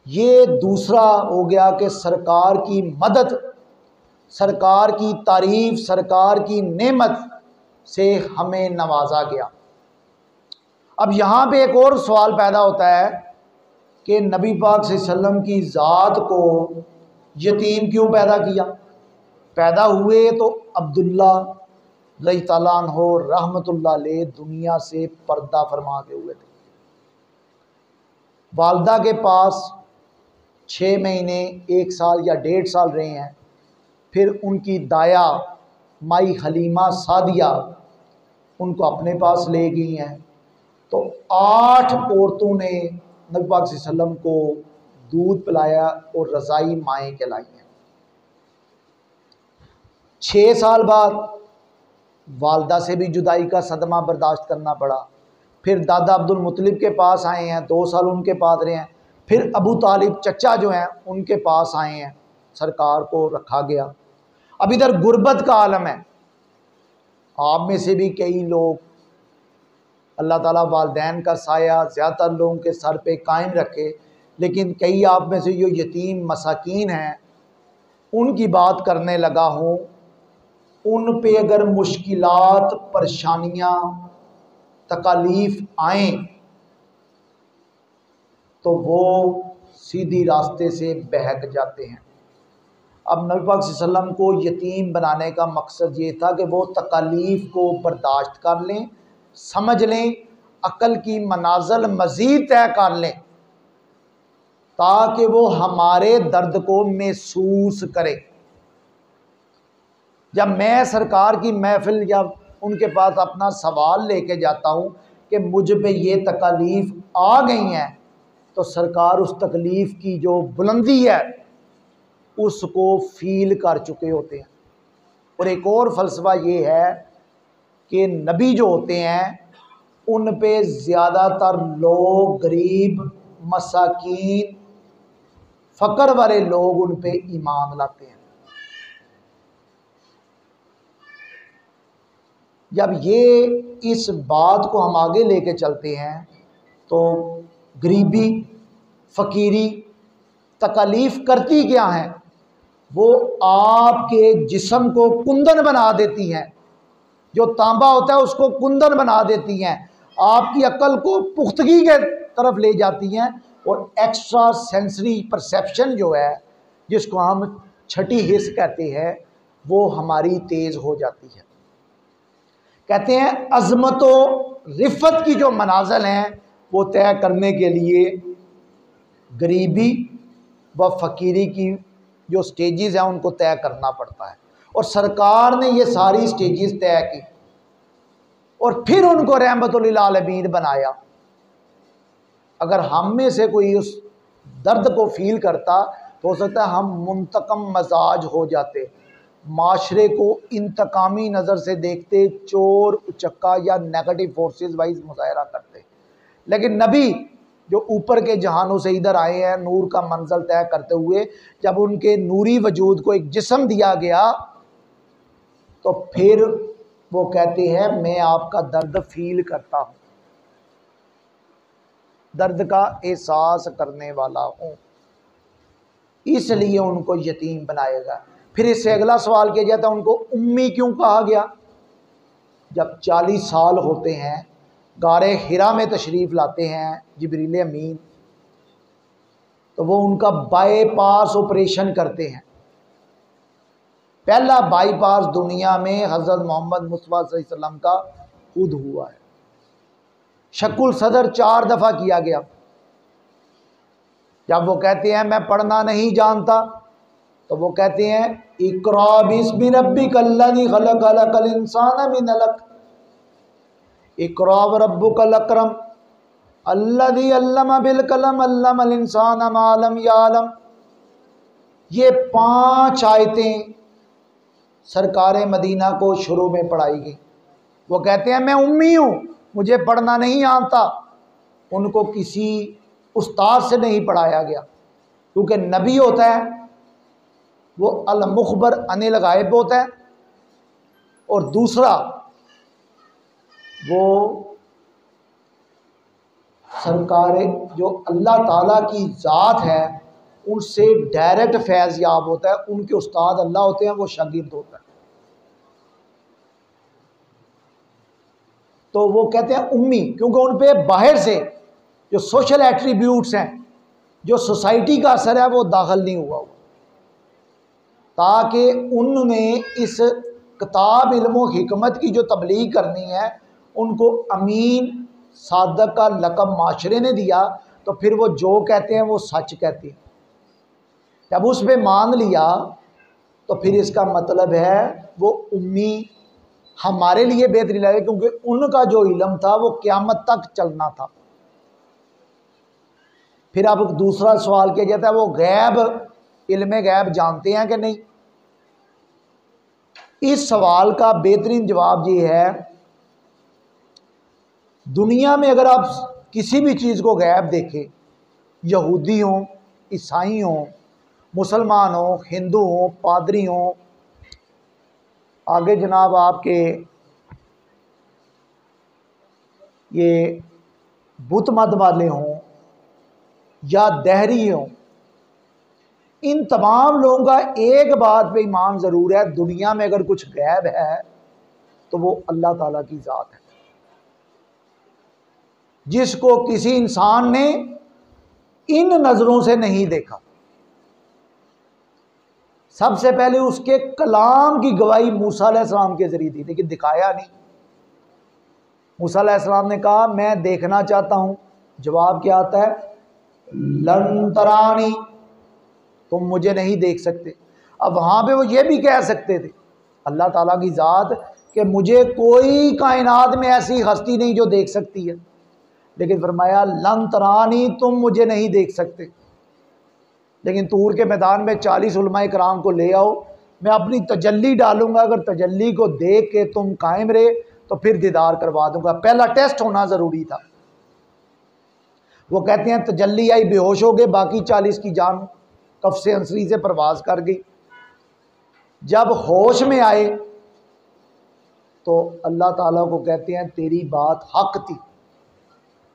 ये दूसरा हो गया कि सरकार की मदद, सरकार की तारीफ, सरकार की नेमत से हमें नवाजा गया। अब यहाँ पे एक और सवाल पैदा होता है कि नबी पाक सल्लल्लाहु अलैहि वसल्लम की ज़ात को यतीम क्यों पैदा किया? पैदा हुए तो अब्दुल्ला रज़ी ताला अन्हो रहमतुल्लाह अलैह दुनिया से पर्दा फरमा के हुए थे। वालदा के पास 6 महीने, 1 साल या 1.5 साल रहे हैं। फिर उनकी दाया माई हलीमा सादिया उनको अपने पास ले गई हैं। तो 8 औरतों ने नबी पाक सल्लल्लाहु अलैहि वसल्लम को दूध पिलाया और रज़ाई माएँ कहलाई हैं। 6 साल बाद वालदा से भी जुदाई का सदमा बर्दाश्त करना पड़ा। फिर दादा अब्दुल मुत्तलिब के पास आए हैं, 2 साल उनके पास रहे हैं। फिर अबू तालिब चचा जो हैं उनके पास आए हैं, सरकार को रखा गया। अब इधर गुर्बत का आलम है। आप में से भी कई लोग अल्लाह ताला वालदैन का साया ज़्यादातर लोगों के सर पे कायम रखे, लेकिन कई आप में से जो यतीम मसाकीन हैं उनकी बात करने लगा हूँ। उन पे अगर मुश्किलात, परेशानियाँ, तकालीफ आएँ तो वो सीधी रास्ते से बहक जाते हैं। अब नबी पाक सल्लल्लाहु अलैहि वसल्लम को यतीम बनाने का मकसद ये था कि वो तकालीफ को बर्दाश्त कर लें, समझ लें, अक़ल की मनाज़िल मज़ीद तय कर लें, ताकि वो हमारे दर्द को महसूस करें। जब मैं सरकार की महफिल या उनके पास अपना सवाल लेके जाता हूँ कि मुझ पे ये तकालीफ आ गई हैं, तो सरकार उस तकलीफ़ की जो बुलंदी है उसको फील कर चुके होते हैं। और एक और फ़लसफ़ा ये है कि नबी जो होते हैं उन पे ज़्यादातर लोग गरीब, मसाकीन, फ़क्र वाले लोग उन पे ईमान लाते हैं। जब ये इस बात को हम आगे लेके चलते हैं तो गरीबी, फ़कीरी, तकलीफ़ करती क्या हैं? वो आपके जिस्म को कुंदन बना देती हैं। जो तांबा होता है उसको कुंदन बना देती हैं, आपकी अक्ल को पुख्तगी के तरफ ले जाती हैं। और एक्स्ट्रा सेंसरी परसेप्शन जो है, जिसको हम छठी हिस्स कहते हैं, वो हमारी तेज़ हो जाती है। कहते हैं अज़मत व रिफ़त की जो मनाज़िल हैं वो तय करने के लिए गरीबी व फ़कीरी की जो स्टेजेस हैं उनको तय करना पड़ता है। और सरकार ने ये सारी स्टेजेस तय की और फिर उनको रहमतुल आलमीन बनाया। अगर हम में से कोई उस दर्द को फील करता तो हो सकता है हम मुंतकम मजाज हो जाते, माशरे को इंतकामी नज़र से देखते, चोर उचक्का या नेगेटिव फोर्सेस वाइज मुजाहरा करते। लेकिन नबी जो ऊपर के जहानों से इधर आए हैं नूर का मंजिल तय करते हुए, जब उनके नूरी वजूद को एक जिस्म दिया गया तो फिर वो कहते हैं मैं आपका दर्द फील करता हूँ, दर्द का एहसास करने वाला हूँ, इसलिए उनको यतीम बनाएगा। फिर इससे अगला सवाल किया जाता है उनको उम्मी क्यों कहा गया? जब 40 साल होते हैं, गारे हिरा में तशरीफ़ लाते हैं जिब्रील अमीन, तो वो उनका बाईपास ऑपरेशन करते हैं। पहला बाईपास दुनिया में हज़रत मोहम्मद मुस्तफ़ा सल्लल्लाहु अलैहि वसल्लम का खुद हुआ है। शकुल सदर 4 दफ़ा किया गया। जब वो कहते हैं मैं पढ़ना नहीं जानता, तो वो कहते हैं इक़रा बिस्मि रब्बिकल्लज़ी खलक़ खलक़ल इंसान मिन अलक़, इक़रा व रब्बुकल अकरम अल्लज़ी अल्लम बिल कलम अल्लमल इंसान मा लम यअलम। ये 5 आयतें सरकार मदीना को शुरू में पढ़ाई गई। वो कहते हैं मैं उम्मी हूँ, मुझे पढ़ना नहीं आता। उनको किसी उस्ताद से नहीं पढ़ाया गया, क्योंकि नबी होता है वो अल मुखबर अनिल गायब होता है, और दूसरा वो सरकार जो अल्लाह ताला की ज़ात है उनसे डायरेक्ट फैज़ याब होता है। उनके उस्ताद अल्लाह होते हैं, वो शागिर्द होता है। तो वो कहते हैं उम्मी, क्योंकि उन पे बाहर से जो सोशल एट्रीब्यूट्स हैं, जो सोसाइटी का असर है, वो दाखिल नहीं हुआ, ताकि उनमें इस किताब इल्म व हिकमत की जो तबलीग करनी है उनको अमीन सादक का लक़ब माशरे ने दिया, तो फिर वो जो कहते हैं वो सच कहते हैं। जब उस पर मान लिया तो फिर इसका मतलब है वो उम्मी हमारे लिए बेहतरी लगे, क्योंकि उनका जो इल्म था वो क़यामत तक चलना था। फिर अब दूसरा सवाल किया जाता है, वो गैब इल्म गैब जानते हैं कि नहीं? इस सवाल का बेहतरीन जवाब ये है, दुनिया में अगर आप किसी भी चीज़ को गैब देखें, यहूदी हों, ईसाई हों, मुसलमान हों, हिंदू हों, पादरी हों, आगे जनाब आपके ये बुत मत वाले हों या दहरी हों, इन तमाम लोगों का एक बात पे ईमान ज़रूर है, दुनिया में अगर कुछ गैब है तो वो अल्लाह ताला की ज़ात है, जिसको किसी इंसान ने इन नज़रों से नहीं देखा। सबसे पहले उसके कलाम की गवाही मूसा अलैहिस्सलाम के ज़रिए दी, लेकिन दिखाया नहीं। मूसा अलैहिस्सलाम ने कहा मैं देखना चाहता हूँ, जवाब क्या आता है, लन तरानी, तुम मुझे नहीं देख सकते। अब वहाँ पे वो ये भी कह सकते थे अल्लाह ताला की ज़ात कि मुझे कोई कायनात में ऐसी हस्ती नहीं जो देख सकती है, लेकिन फरमाया लन तरानी, तुम मुझे नहीं देख सकते। लेकिन तूर के मैदान में 40 उलमाए कराम को ले आओ, मैं अपनी तजल्ली डालूंगा, अगर तजल्ली को देख के तुम कायम रहे तो फिर दीदार करवा दूंगा। पहला टेस्ट होना ज़रूरी था। वो कहते हैं तजल्ली आई, बेहोश हो गए, बाकी 40 की जान कफ से अंसरी से परवाज कर गई। जब होश में आए तो अल्लाह ताला को कहते हैं तेरी बात हक थी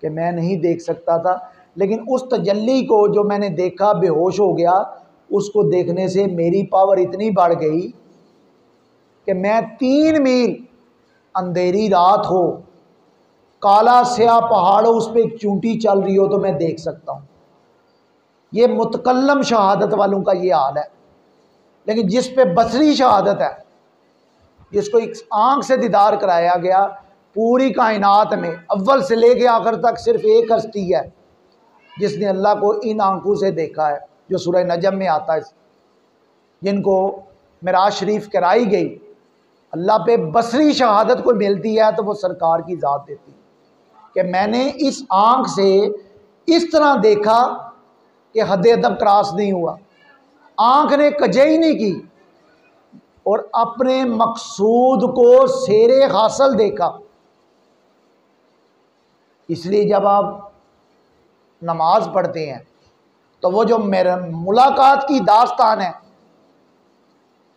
कि मैं नहीं देख सकता था, लेकिन उस तजल्ली को जो मैंने देखा, बेहोश हो गया, उसको देखने से मेरी पावर इतनी बढ़ गई कि मैं 3 मील अंधेरी रात हो, काला स्याह पहाड़ हो, उस पर एक चूंटी चल रही हो तो मैं देख सकता हूँ। ये मुतकल्लम शहादत वालों का ये हाल है। लेकिन जिस पे बसरी शहादत है, जिसको एक आँख से दीदार कराया गया, पूरी कायनात में अव्वल से लेके आखिर तक सिर्फ एक हस्ती है जिसने अल्लाह को इन आंखों से देखा है, जो सूरह नजम में आता है, जिनको मिराज शरीफ कराई गई। अल्लाह पे बसरी शहादत को मिलती है तो वो सरकार की ज़ात देती है कि मैंने इस आँख से इस तरह देखा कि हद अदब क्रॉस नहीं हुआ, आँख ने कजई नहीं की और अपने मकसूद को सेरे हासिल देखा। इसलिए जब आप नमाज पढ़ते हैं तो वो जो मेरे मुलाकात की दास्तान है,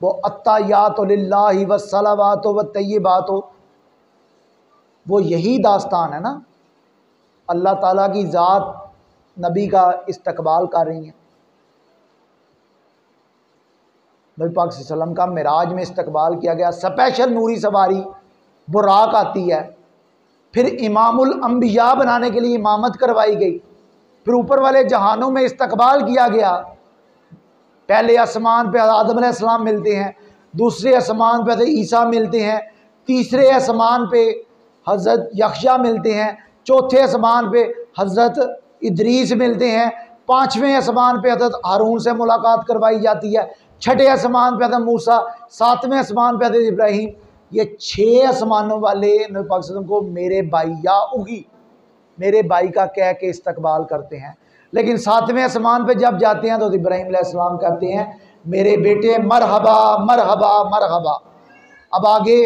वो अत्तायातु लिल्लाहि वस्सलावातु वत्तय्यिबातु, वो यही दास्तान है ना। अल्लाह ताला की ज़ात नबी का इस्तकबाल कर रही है। नबी पाक सल्लल्लाहु अलैहि वसल्लम का मिराज में इस्तकबाल किया गया, स्पेशल नूरी सवारी बुराक आती है, फिर इमामुल अंबिया बनाने के लिए इमामत करवाई गई, फिर ऊपर वाले जहानों में इस्तकबाल किया गया। पहले आसमान पे आदम अलैहिस्सलाम मिलते हैं, दूसरे आसमान पे ईसा मिलते हैं, तीसरे आसमान पे हज़रत यख्या मिलते हैं, चौथे आसमान पे हज़रत इदरीस मिलते हैं, पाँचवें आसमान पे हज़रत हारून से मुलाकात करवाई जाती है, छठे आसमान पे हज़रत मूसा, सातवें आसमान पे हज़रत इब्राहीम। ये 6 आसमानों वाले नबी पाक सल्लल्लाहु अलैहि वसल्लम को मेरे भाई या उगी, मेरे भाई का कह के इस्तकबाल करते हैं। लेकिन 7वें आसमान पे जब जाते हैं तो इब्राहीम अलैहिस्सलाम कहते हैं मेरे बेटे मरहबा मरहबा मरहबा। अब आगे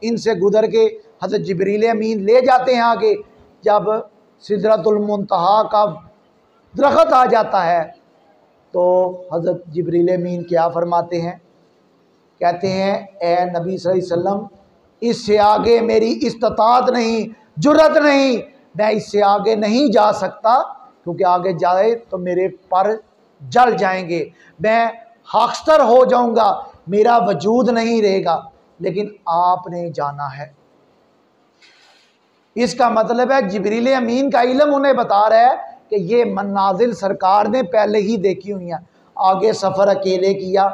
इनसे गुजर के हज़रत जिब्रील अमीन ले जाते हैं आगे, जब सिदरतुल मुंतहा का दरख्त आ जाता है तो हज़रत जिब्रील अमीन क्या फरमाते हैं, कहते हैं ए नबी सल्लल्लाहु अलैहि वसल्लम, इससे आगे मेरी इस्तात नहीं, जुर्रत नहीं, मैं इससे आगे नहीं जा सकता, क्योंकि आगे जाए तो मेरे पर जल जाएंगे, मैं खाकस्तर हो जाऊंगा, मेरा वजूद नहीं रहेगा। लेकिन आपने जाना है। इसका मतलब है जिब्रील अमीन का इल्म उन्हें बता रहा है कि ये मनाजिल सरकार ने पहले ही देखी हुई हैं। आगे सफ़र अकेले किया,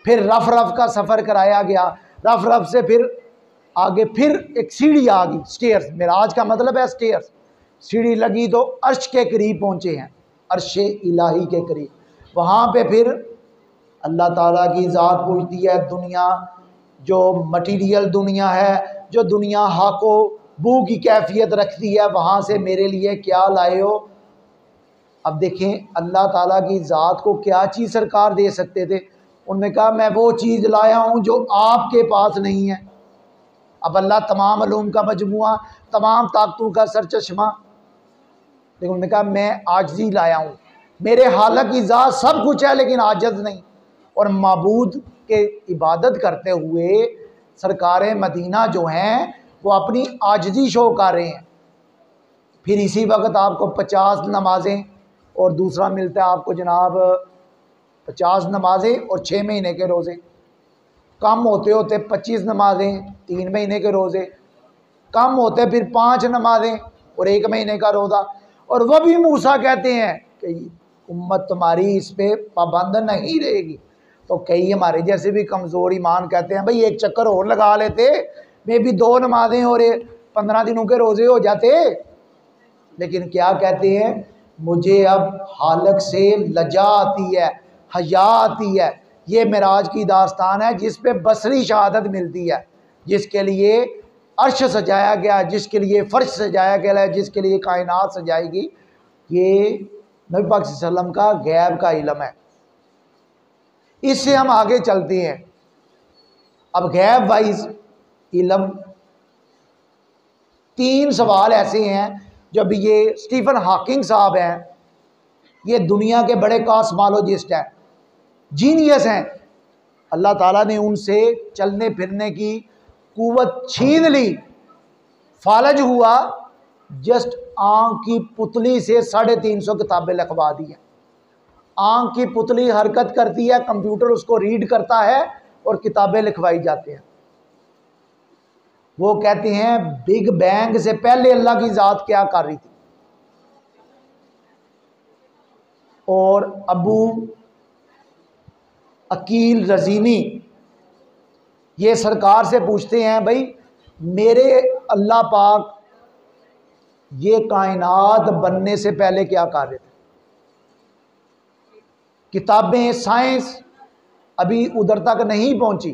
फिर रफ रफ का सफ़र कराया गया, रफ रफ से फिर आगे फिर एक सीढ़ी आ गई, स्टेयर्स, मेराज का मतलब है स्टेयर्स। सीढ़ी लगी तो अर्श के करीब पहुँचे हैं, अर्श इलाही के करीब। वहाँ पे फिर अल्लाह ताला की ज़ात पूछती है, दुनिया जो मटीरियल दुनिया है, जो दुनिया हाको बू की कैफियत रखती है, वहाँ से मेरे लिए क्या लाए हो। अब देखें अल्लाह ताला की ज़ात को क्या चीज़ सरकार दे सकते थे। उन्होंने कहा मैं वो चीज़ लाया हूँ जो आपके पास नहीं है। अब अल्लाह तमाम अलूम का मजमुआ, तमाम ताकतों का सरचश्मा, लेकिन उन्होंने कहा मैं आजिज़ी लाया हूँ, मेरे हालत की ज़ात सब कुछ है लेकिन आजज़ नहीं। और माबूद के इबादत करते हुए सरकार मदीना जो हैं वो अपनी आजिज़ी शो कर रहे हैं। फिर इसी वक्त आपको 50 नमाजें और दूसरा मिलता है आपको जनाब 50 नमाजें और 6 महीने के रोज़े, कम होते होते 25 नमाजें 3 महीने के रोज़े, कम होते फिर 5 नमाजें और 1 महीने का रोज़ा। और वह भी मूसा कहते हैं कि उम्मत तुम्हारी इस पे पाबंद नहीं रहेगी। तो कई हमारे जैसे भी कमज़ोर ईमान कहते हैं भाई एक चक्कर और लगा लेते, मे भी 2 नमाजें और 15 दिनों के रोज़े हो जाते। लेकिन क्या कहते हैं, मुझे अब हालक से लजा आती है, हया आती है। ये मेराज की दास्तान है जिस पे बसरी शहादत मिलती है, जिसके लिए अर्श सजाया गया, जिसके लिए फ़र्श सजाया गया है, जिसके लिए कायनात सजाएगी। ये नबी पाक सल्लल्लाहु अलैहि वसल्लम का गैब का इल्म है। इससे हम आगे चलते हैं। अब गैब वाइज इल्म 3 सवाल ऐसे हैं जब ये स्टीफन हॉकिंग साहब हैं, ये दुनिया के बड़े कॉस्मोलॉजिस्ट हैं, जीनियस हैं। अल्लाह ताला ने उनसे चलने फिरने की कुव्वत छीन ली, फालज हुआ, जस्ट आँख की पुतली से 350 किताबें लिखवा दी हैं। आँख की पुतली हरकत करती है, कंप्यूटर उसको रीड करता है और किताबें लिखवाई जाती हैं। वो कहते हैं बिग बैंग से पहले अल्लाह की ज़ात क्या कर रही थी। और अबू अकील रजीनी ये सरकार से पूछते हैं, भाई मेरे अल्लाह पाक ये कायनात बनने से पहले क्या कर रहे थे। किताबें, साइंस अभी उधर तक नहीं पहुंची।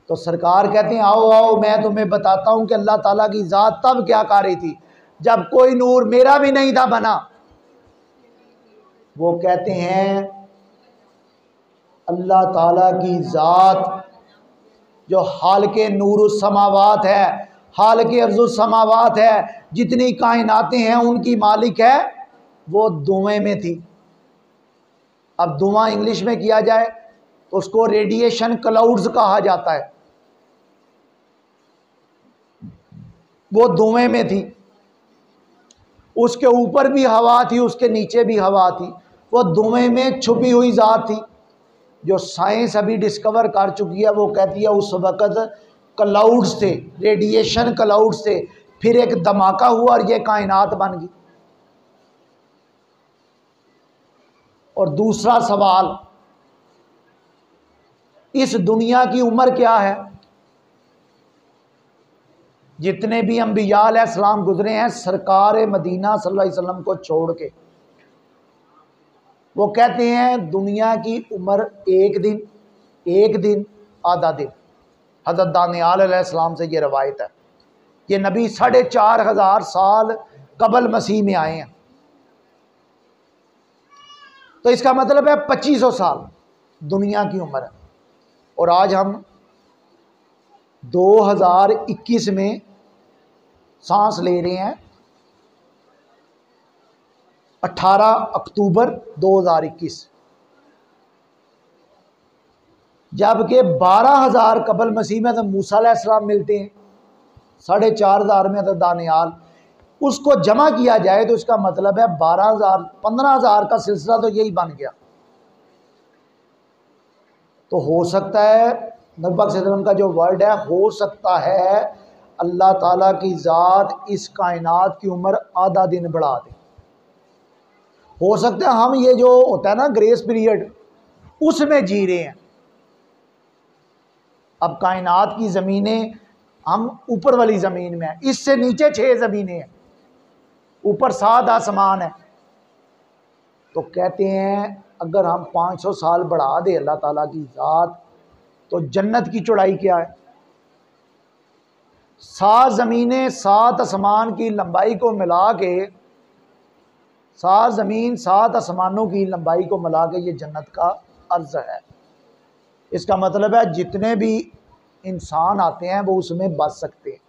तो सरकार कहते हैं आओ आओ मैं तुम्हें बताता हूं कि अल्लाह ताला की ज़ात तब क्या कर रही थी जब कोई नूर मेरा भी नहीं था बना। वो कहते हैं अल्लाह ताला की ज़ात जो हाल के नूरुस समावात है, हाल के अर्जुस समावात है, जितनी कायनातें हैं उनकी मालिक है, वो धुएं में थी। अब धुआं इंग्लिश में किया जाए तो उसको रेडिएशन क्लाउड्स कहा जाता है। वो धुएं में थी, उसके ऊपर भी हवा थी, उसके नीचे भी हवा थी। वो धुएं में छुपी हुई ज़ात थी। जो साइंस अभी डिस्कवर कर चुकी है वो कहती है उस वक़्त क्लाउड्स थे, रेडिएशन क्लाउड्स थे, फिर एक धमाका हुआ और ये कायनात बन गई। और दूसरा सवाल, इस दुनिया की उम्र क्या है। जितने भी अंबिया अलैहिस्सलाम गुजरे हैं सरकार मदीना सल्लल्लाहु अलैहि वसल्लम को छोड़ के, वो कहते हैं दुनिया की उम्र एक दिन आधा दिन। हज़रत दानियाल अलैहिस्सलाम से ये रवायत है। ये नबी 4500 साल कबल मसीह में आए हैं, तो इसका मतलब है 2500 साल दुनिया की उम्र है। और आज हम 2021 में सांस ले रहे हैं। 18 अक्टूबर 2021, जबकि 12,000 कबल मसीह में तो मूसा अलैहिस्सलाम मिलते हैं, 4,500 में तो दानियाल। उसको जमा किया जाए तो इसका मतलब है 12,000 15,000 का सिलसिला तो यही बन गया। तो हो सकता है नबी पाक सल्लल्लाहु अलैहि वसल्लम का जो वर्ड है, हो सकता है अल्लाह ताला की ज़ात इस कायनात की उम्र आधा दिन बढ़ा दे। हो सकता है हम ये जो होता है ना ग्रेस पीरियड, उसमें जी रहे हैं। अब कायनात की ज़मीनें, हम ऊपर वाली ज़मीन में हैं, इससे नीचे 6 ज़मीनें हैं, ऊपर 7 आसमान है। तो कहते हैं अगर हम 500 साल बढ़ा दे अल्लाह ताला की ज़ात, तो जन्नत की चौड़ाई क्या है? 7 ज़मीनें 7 आसमान की लंबाई को मिला के, 7 ज़मीन 7 आसमानों की लंबाई को मिला के ये जन्नत का अर्ज़ है। इसका मतलब है जितने भी इंसान आते हैं वो उसमें बच सकते हैं।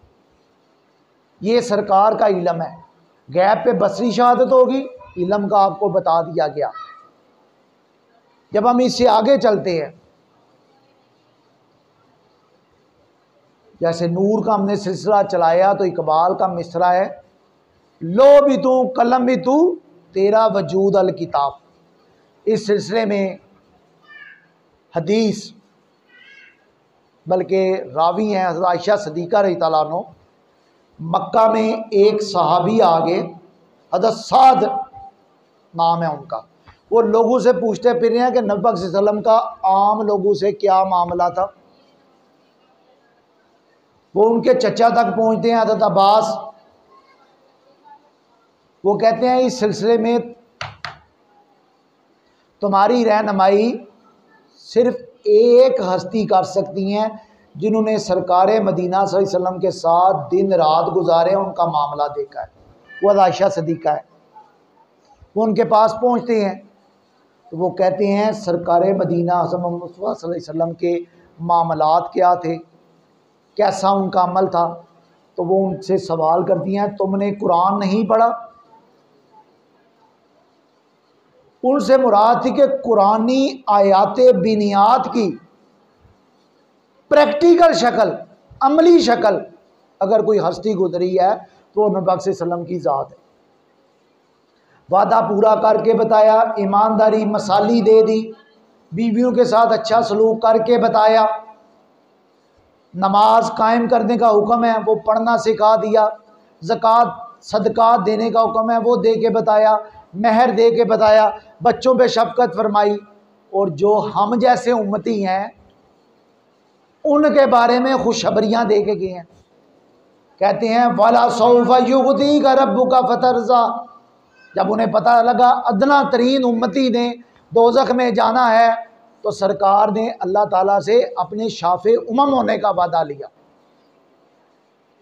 ये सरकार का इल्म है। गैब पे बसरी शहादत होगी, इल्म का आपको बता दिया गया। जब हम इससे आगे चलते हैं, जैसे नूर का हमने सिलसिला चलाया, तो इकबाल का मिसरा है, लो भी तू कलम भी तू तेरा वजूद अल किताब। इस सिलसिले में हदीस, बल्कि रावी हैं हज़रत आयशा सिद्दीक़ा रज़ियल्लाहु अन्हा। मक्का में एक सहाबी आगे, हज़रत साद नाम है उनका, वो लोगों से पूछते फिर रहे हैं कि नबी पाक सल्लल्लाहु अलैहि वसल्लम का आम लोगों से क्या मामला था। वो उनके चचा तक पहुंचते हैं, हज़रत अब्बास। वो कहते हैं इस सिलसिले में तुम्हारी रहनुमाई सिर्फ एक हस्ती कर सकती हैं, जिन्होंने सरकार मदीना सल्लल्लाहु अलैहि वसल्लम के साथ दिन रात गुजारे, उनका मामला देखा है। वो आयशा सिद्दीक़ा है। वो उनके पास पहुंचते हैं तो वो कहते हैं सरकार मदीना हज़रत मोहम्मद मुस्तफ़ा सल्लल्लाहु अलैहि वसल्लम के मामलात क्या थे, कैसा उनका अमल था। तो वो उनसे सवाल करती हैं, तुमने कुरान नहीं पढ़ा? उनसे मुराद थी कि कुरानी आयात बिनियात की प्रैक्टिकल शक्ल, अमली शक्ल अगर कोई हस्ती गुजरी है तो नबी पाक सल्लल्लाहु अलैहि वसल्लम की ज़ात है। वादा पूरा करके बताया, ईमानदारी मसाली दे दी, बीवियों के साथ अच्छा सलूक करके बताया, नमाज कायम करने का हुक्म है वो पढ़ना सिखा दिया, ज़कात सदकात देने का हुक्म है वो दे के बताया, महर दे के बताया, बच्चों पे शफकत फरमाई। और जो हम जैसे उम्मती हैं उनके बारे में खुशखबरियाँ दे के गए हैं। कहते हैं वाला सौफ़ा युग़तीका रब्बुका फतरज़ा। जब उन्हें पता लगा अदना तरीन उम्मती ने दोज़ख में जाना है, तो सरकार ने अल्लाह ताला से अपने शाफ़े उमम होने का वादा लिया।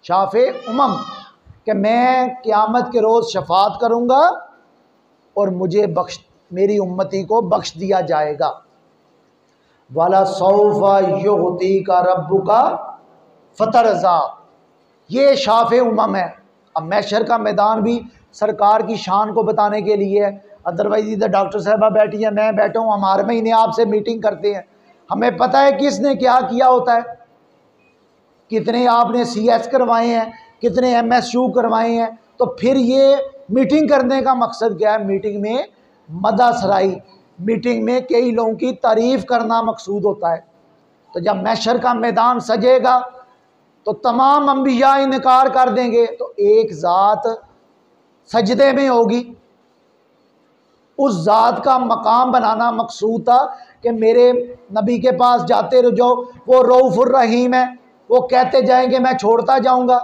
शाफ़े उमम कि मैं क़यामत के रोज़ शफ़ात करूँगा और मुझे मेरी उम्मती को बख्श दिया जाएगा। वाला सौफ़ा युग़तीका रब्बुका फतरज़ा, ये शाफ़े उमम है। अब महशर का मैदान भी सरकार की शान को बताने के लिए है। अदरवाइज इधर डॉक्टर साहबा बैठी है, मैं बैठा हूँ, हम हर महीने आपसे मीटिंग करते हैं, हमें पता है किसने क्या किया होता है, कितने आपने CS करवाए हैं, कितने MSU करवाए हैं। तो फिर ये मीटिंग करने का मकसद क्या है? मीटिंग में मदासराई, मीटिंग में कई लोगों की तारीफ़ करना मकसूद होता है। तो जब महशर का मैदान सजेगा तो तमाम अंबिया इनकार कर देंगे, तो एक ज़ात सजदे में होगी। उस ज़ात का मकाम बनाना मकसूद था कि मेरे नबी के पास जाते रहो, वो रऊफ़ुर रहीम है, वो कहते जाएंगे मैं छोड़ता जाऊंगा।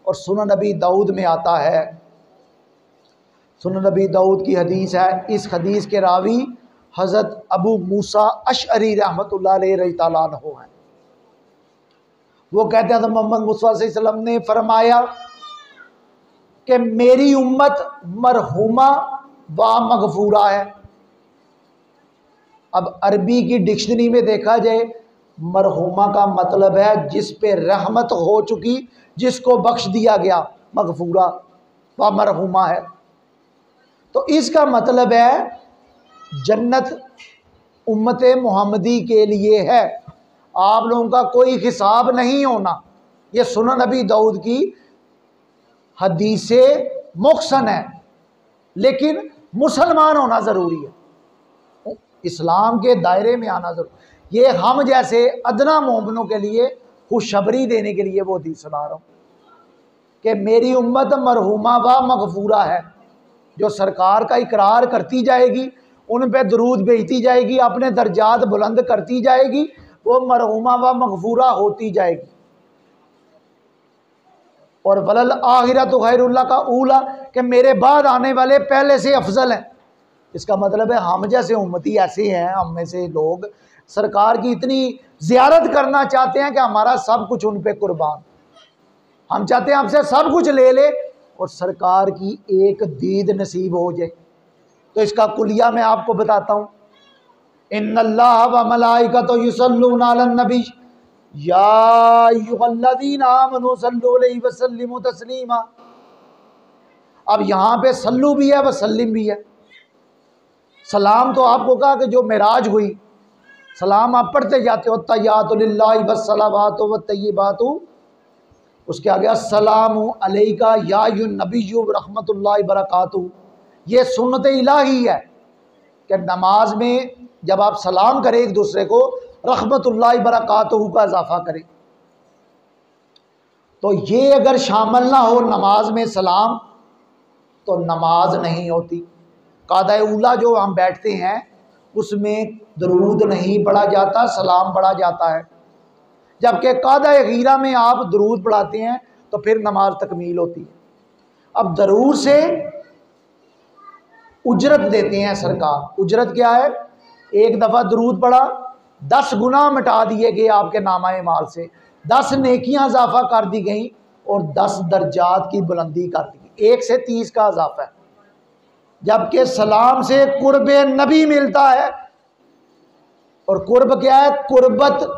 और सुनन नबी दाऊद में आता है, सुनन नबी दाऊद की हदीस है, इस हदीस के रावी हज़रत अबू मूसा अशअरी रहमतुल्लाह अलैहि रज़ियल्लाहु अन्हु हैं। वो कहते हैं तो मोहम्मद मुस्तफ़ा सल्लल्लाहु अलैहि वसल्लम ने फरमाया कि मेरी उम्मत मरहुमा व मगफूरा है। अब अरबी की डिक्शनरी में देखा जाए, मरहुमा का मतलब है जिस पे रहमत हो चुकी, जिसको बख्श दिया गया, मगफूरा व मरहुमा है। तो इसका मतलब है जन्नत उम्मत मोहम्मदी के लिए है, आप लोगों का कोई हिसाब नहीं होना। ये सुनन नबी दाऊद की हदीस से मुहसन है, लेकिन मुसलमान होना ज़रूरी है, इस्लाम के दायरे में आना ज़रूरी। ये हम जैसे अदना मोमिनों के लिए खुशखबरी देने के लिए वो हदीस सुना रहा हूँ कि मेरी उम्मत मरहूमा व मगफूरा है, जो सरकार का इकरार करती जाएगी, उन पे दरूद भेजती जाएगी, अपने दर्जात बुलंद करती जाएगी, वो मरहूमा व मगफूरा होती जाएगी। और वलल आखिरत खैरुल्लाह का ऊला, कि मेरे बाद आने वाले पहले से अफजल हैं। इसका मतलब है हम जैसे उम्मती ऐसे हैं, हम में से लोग सरकार की इतनी ज़ियारत करना चाहते हैं कि हमारा सब कुछ उन पे कुर्बान। हम चाहते हैं हमसे सब कुछ ले ले और सरकार की एक दीद नसीब हो जाए। तो इसका कुलिया मैं आपको बताता हूँ, इन्नल्लाह व मलाइकतहु युसल्लूना अलन नबी या अय्युहल्लज़ीना आमनू सल्लु अलैहि व सल्लिमू तस्लीमा। अब यहाँ पे सल्लू भी है, वसल्लिम भी है। सलाम तो आपको कहा कि जो मेराज हुई, सलाम आप पढ़ते जाते हो, तय्यातु लिल्लाहि वस्सलावातु वत्तय्यिबातु, उसके आगे अस्सलामु अलैका या अय्युहन नबिय्यु रहमतुल्लाहि बरकातुहू। ये सुन्नत इलाही है कि नमाज में जब आप सलाम करें एक दूसरे को, रहमतुल्लाहि बरकातुहू का इजाफा करें। तो ये अगर शामिल ना हो नमाज में सलाम, तो नमाज नहीं होती। कादा उला जो हम बैठते हैं उसमें दरूद नहीं पढ़ा जाता, सलाम पढ़ा जाता है। जबकि कादा गीरा में आप दरूद पढ़ाते हैं तो फिर नमाज तकमील होती है। अब दरूद से उजरत देते हैं सरकार। उजरत क्या है? एक दफ़ा दरूद पढ़ा, 10 गुनाह मिटा दिए गए आपके नामाए माल से, 10 नेकियां इजाफा कर दी गई और 10 दर्जात की बुलंदी कर दी। 1 से 30 का इजाफा है। जबकि सलाम से कुर्ब नबी मिलता है। और कुर्ब क्या है? कुर्बत।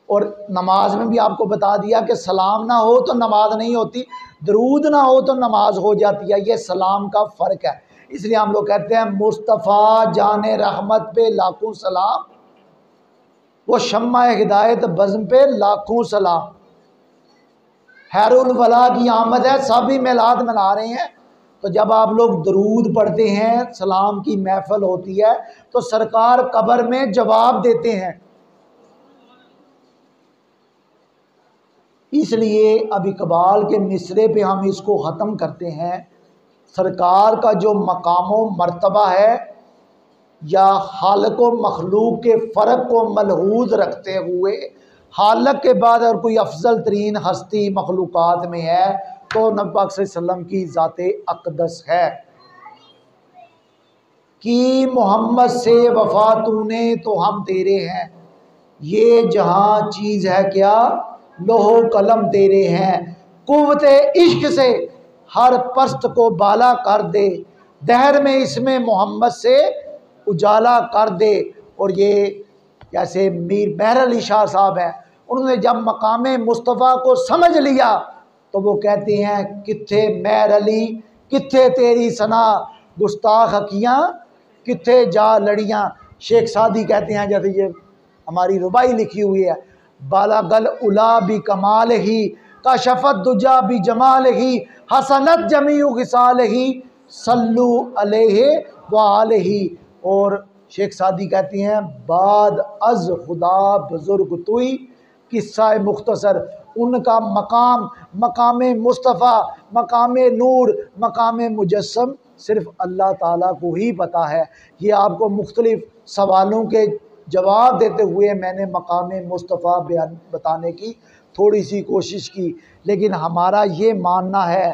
और नमाज में भी आपको बता दिया कि सलाम ना हो तो नमाज नहीं होती, दरूद ना हो तो नमाज हो जाती है। ये सलाम का फ़र्क है। इसलिए हम लोग कहते हैं मुस्तफ़ा जाने रहमत पे लाखों सलाम, वो शम्मा हिदायत बज़्म पे लाखों सलाम। हैरुल वला की आमद है, सभी मिलाद मना रहे हैं। तो जब आप लोग दरूद पढ़ते हैं, सलाम की महफिल होती है, तो सरकार कब्र में जवाब देते हैं। इसलिए अब इकबाल के मिसरे पे हम इसको ख़त्म करते हैं। सरकार का जो मकाम व मर्तबा है, या खालिक व मखलूक के फ़र्क को मलहूज़ रखते हुए खालिक के बाद और कोई अफजल तरीन हस्ती मखलूक़ात में है तो नबी पाक सल्लल्लाहु अलैहि वसल्लम की ज़ाते अक़दस है। कि मोहम्मद से वफ़ा तूने तो हम तेरे हैं, ये जहाँ चीज़ है क्या लोहो कलम तेरे हैं। कुव्वते इश्क से हर पस्त को बाला कर दे, दहर में इसमें मोहम्मद से उजाला कर दे। और ये जैसे मीर मेहर अली शाह साहब हैं, उन्होंने जब मकामे मुस्तफ़ा को समझ लिया तो वो कहते हैं कित्थे मेहर अली कित्थे तेरी सना, गुस्ताख हकियाँ कित्थे जा लड़ियाँ। शेख सादी कहते हैं, जैसे ये हमारी रुबाई लिखी हुई है, बालागल उला भी कमाल ही काशफत दुजा भी जमाल ही हसनत जमीउ गिसाल ही सल्लु अलैहि व आलिही। और शेख सादी कहती हैं बाद अज खुदा बुजुर्ग तुई किस्सा मुख्तसर, उनका मकाम मकाम मुस्तफ़ा मकाम नूर मकाम मुजस्सम सिर्फ़ अल्लाह ताला को ही पता है। ये आपको मुख्तलिफ़ सवालों के जवाब देते हुए मैंने मकाम मुस्तफ़ा बयान बताने की थोड़ी सी कोशिश की। लेकिन हमारा ये मानना है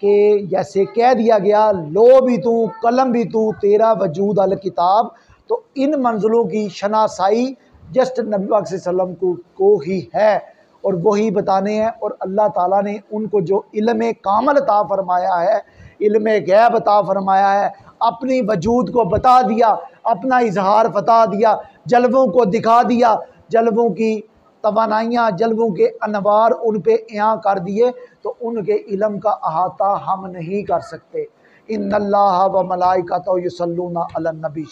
कि जैसे कह दिया गया लो भी तू कलम भी तू तेरा वजूद अल किताब, तो इन मंजिलों की शनासाई जस्ट नबी पाक सल्लल्लाहु अलैहि वसल्लम को ही है और वही बताने हैं। और अल्लाह ताला ने उनको जो इल्म कामल अता फरमाया है, इल्म गैब अता फरमाया है, अपनी वजूद को बता दिया, अपना इजहार बता दिया, जलवों को दिखा दिया, जलवों की तवानाइयाँ जलवों के अनवार उन पे इयां कर दिए, तो उनके इल्म का अहाता हम नहीं कर सकते। इन्नल्लाह व मलाइकतहु युसल्लूना अलन नबी।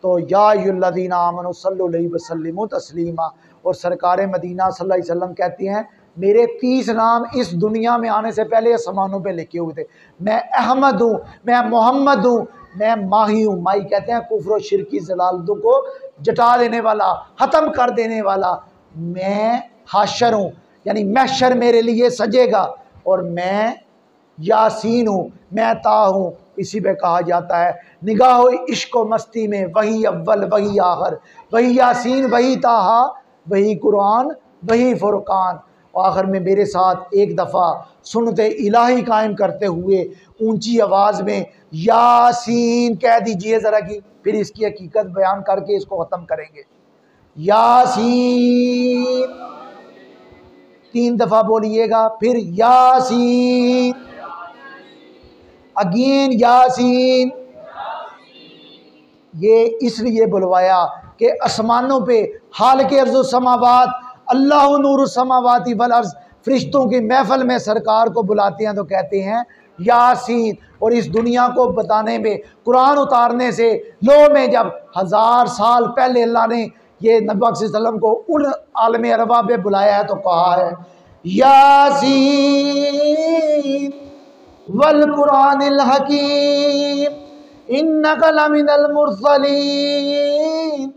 तो या अय्युहल्लज़ीना आमनू सल्लु अलैहि वसल्लिमू तस्लीमा। और सरकार मदीना सल्लल्लाहु अलैहि वसल्लम कहती हैं, मेरे 30 नाम इस दुनिया में आने से पहले आसमानों पे लिखे हुए थे। मैं अहमद हूँ, मैं मोहम्मद हूँ, मैं माही हूँ। माही कहते हैं कुफ्र और शिर्क की ज़लालतों को जटा देने वाला, ख़त्म कर देने वाला। मैं हाशर हूँ, यानी महशर मेरे लिए सजेगा। और मैं यासीन हूँ, मैं ता हूँ। इसी पे कहा जाता है निगाहो इश्क व मस्ती में वही अव्वल वही आखिर, वही यासीन वही ताहा वही कुरान वही फुरकान। आखिर में मेरे साथ एक दफ़ा सुनते इलाही कायम करते हुए ऊंची आवाज़ में यासीन कह दीजिए ज़रा की, फिर इसकी हकीकत बयान करके इसको ख़त्म करेंगे। यासीन 3 दफ़ा बोलिएगा, फिर यासीन, अगेन यासीन। ये इसलिए बुलवाया कि आसमानों पे हाल के अर्ज़ समावात, अल्लाह नूर समावाती वल अर्ज़, फरिश्तों की महफिल में सरकार को बुलाते हैं तो कहते हैं यासीन। और इस दुनिया को बताने में, कुरान उतारने से लो में जब 1000 साल पहले अल्लाह ने ये नबी सल्लल्लाहु अलैहि वसल्लम को उन आलम अरबा पे बुलाया है तो कहा है यासीन वल कुरानिल हकीम इन्नका लमिनल मुरसलीन।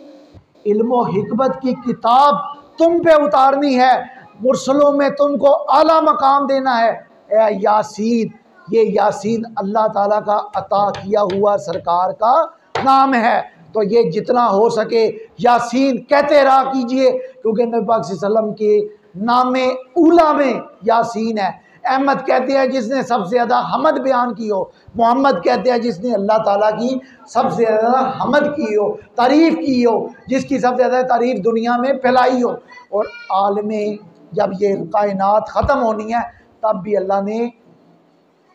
इल्म हिकमत की किताब तुम पे उतारनी है, मुरसलों में तुमको आला मकाम देना है। ए यासीन, ये यासीन अल्लाह ताला का अता किया हुआ सरकार का नाम है। तो ये जितना हो सके यासीन कहते रहा कीजिए, क्योंकि नबी पाक सल्लल्लाहु अलैहि वसल्लम के नामे उला में यासीन है। अहमद कहते हैं जिसने सबसे ज़्यादा हमद बयान की हो, मोहम्मद कहते हैं जिसने अल्लाह ताला की सबसे ज़्यादा हमद की हो, तारीफ़ की हो, जिसकी सबसे ज़्यादा तारीफ़ दुनिया में फैलाई हो। और आलमे जब ये कायनात ख़त्म होनी है तब भी अल्लाह ने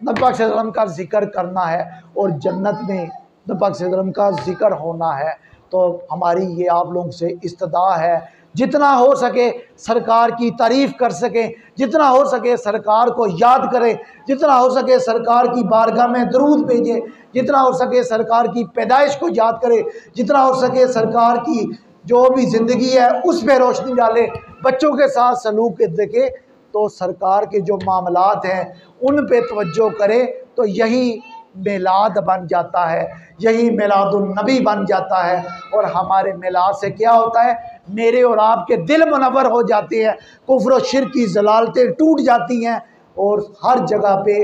नबी पाक सल्लल्लाहु अलैहि वसल्लम का जिक्र करना है और जन्नत में नबी पाक सल्लल्लाहु अलैहि वसल्लम का जिक्र होना है। तो हमारी ये आप लोगों से इस्तदा है जितना हो सके सरकार की तारीफ़ कर सकें, जितना हो सके सरकार को याद करें, जितना हो सके सरकार की बारगाह में दरूद भेजें, जितना हो सके सरकार की पैदाइश को याद करें, जितना हो सके सरकार की जो भी ज़िंदगी है उस पर रोशनी डालें, बच्चों के साथ सलूक देखें। तो सरकार के जो मामलात हैं उन पे तवज्जो करें तो यही मिलाद बन जाता है, यही मिलादुन नबी बन जाता है। और हमारे मिलाद से क्या होता है, मेरे और आपके दिल मुनव्वर हो जाते हैं, कुफ्र और शिर्क की ज़लालतें टूट जाती हैं। और हर जगह पे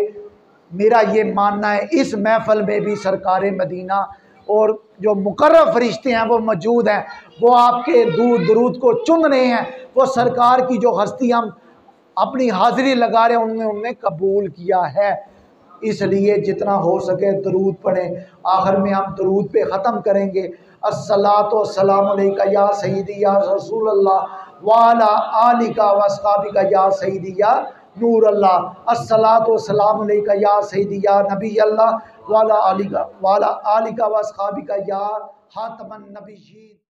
मेरा ये मानना है इस महफ़िल में भी सरकार मदीना और जो मुकर्रब फरिश्ते हैं वो मौजूद हैं, वो आपके दरूद को चुन रहे हैं। वो सरकार की जो हस्ती हम अपनी हाज़िरी लगा रहे हैं उन्होंने कबूल किया है। इसलिए जितना हो सके दरूद पढ़ें। आखिर में हम दरूद पे ख़त्म करेंगे, अस्सलातु वस्सलामु अलैका या सय्यदी या रसूल अल्लाह व अला आलिका व अस्हाबिका या सय्यदी या नूर अल्लाह, अस्सलातु वस्सलामु अलैका या सय्यदी या नबी अल्लाह व अला आलिका व अस्हाबिका या खातमन नबिय्यीन।